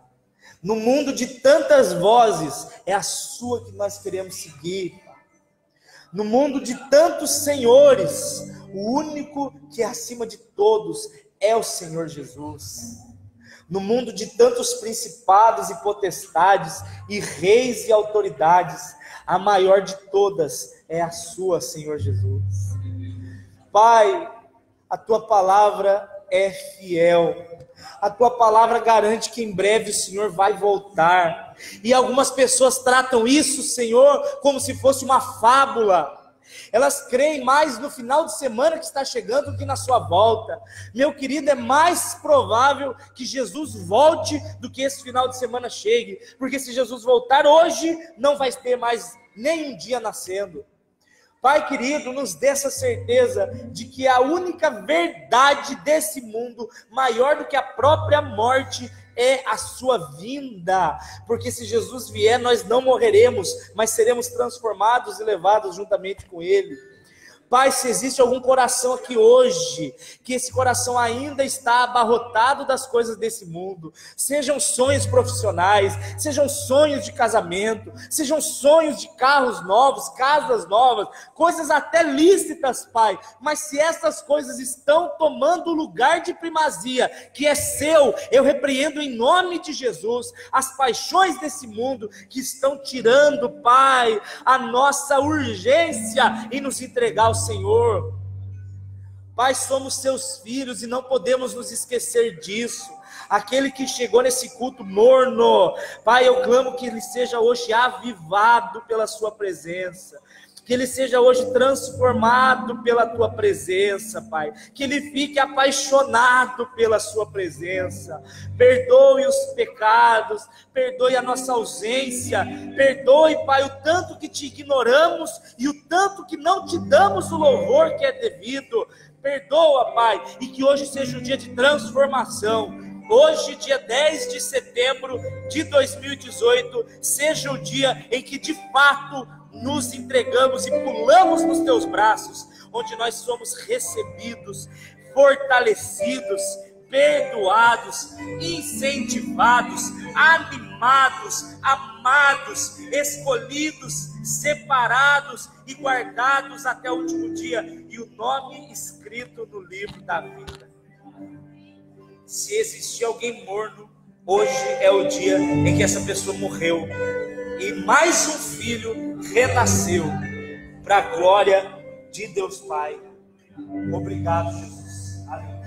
No mundo de tantas vozes, é a sua que nós queremos seguir. No mundo de tantos senhores, o único que é acima de todos é o Senhor Jesus. No mundo de tantos principados e potestades, e reis e autoridades, a maior de todas é a sua, Senhor Jesus. Pai, a tua palavra é fiel. A tua palavra garante que em breve o Senhor vai voltar. E algumas pessoas tratam isso, Senhor, como se fosse uma fábula. Elas creem mais no final de semana que está chegando do que na sua volta. Meu querido, é mais provável que Jesus volte do que esse final de semana chegue. Porque se Jesus voltar hoje, não vai ter mais nem um dia nascendo. Pai querido, nos dê essa certeza de que a única verdade desse mundo, maior do que a própria morte, é a sua vinda, porque se Jesus vier, nós não morreremos, mas seremos transformados e levados juntamente com Ele. Pai, se existe algum coração aqui hoje, que esse coração ainda está abarrotado das coisas desse mundo, sejam sonhos profissionais, sejam sonhos de casamento, sejam sonhos de carros novos, casas novas, coisas até lícitas, Pai, mas se essas coisas estão tomando o lugar de primazia, que é seu, eu repreendo em nome de Jesus, as paixões desse mundo, que estão tirando, Pai, a nossa urgência em nos entregar ao Senhor. Pai, somos seus filhos e não podemos nos esquecer disso. Aquele que chegou nesse culto morno, Pai, eu clamo que ele seja hoje avivado pela sua presença, que ele seja hoje transformado pela tua presença, Pai, que ele fique apaixonado pela sua presença. Perdoe os pecados, perdoe a nossa ausência, perdoe, Pai, o tanto que te ignoramos e o tanto que não te damos o louvor que é devido. Perdoa, Pai, e que hoje seja um dia de transformação. Hoje, dia 10 de setembro de 2018, seja o dia em que de fato nos entregamos e pulamos nos teus braços, onde nós somos recebidos, fortalecidos, perdoados, incentivados, animados, amados, escolhidos, separados e guardados até o último dia, e o nome escrito no livro da vida. Se existir alguém morno, hoje é o dia em que essa pessoa morreu e mais um filho renasceu para a glória de Deus Pai. Obrigado, Jesus. Amém.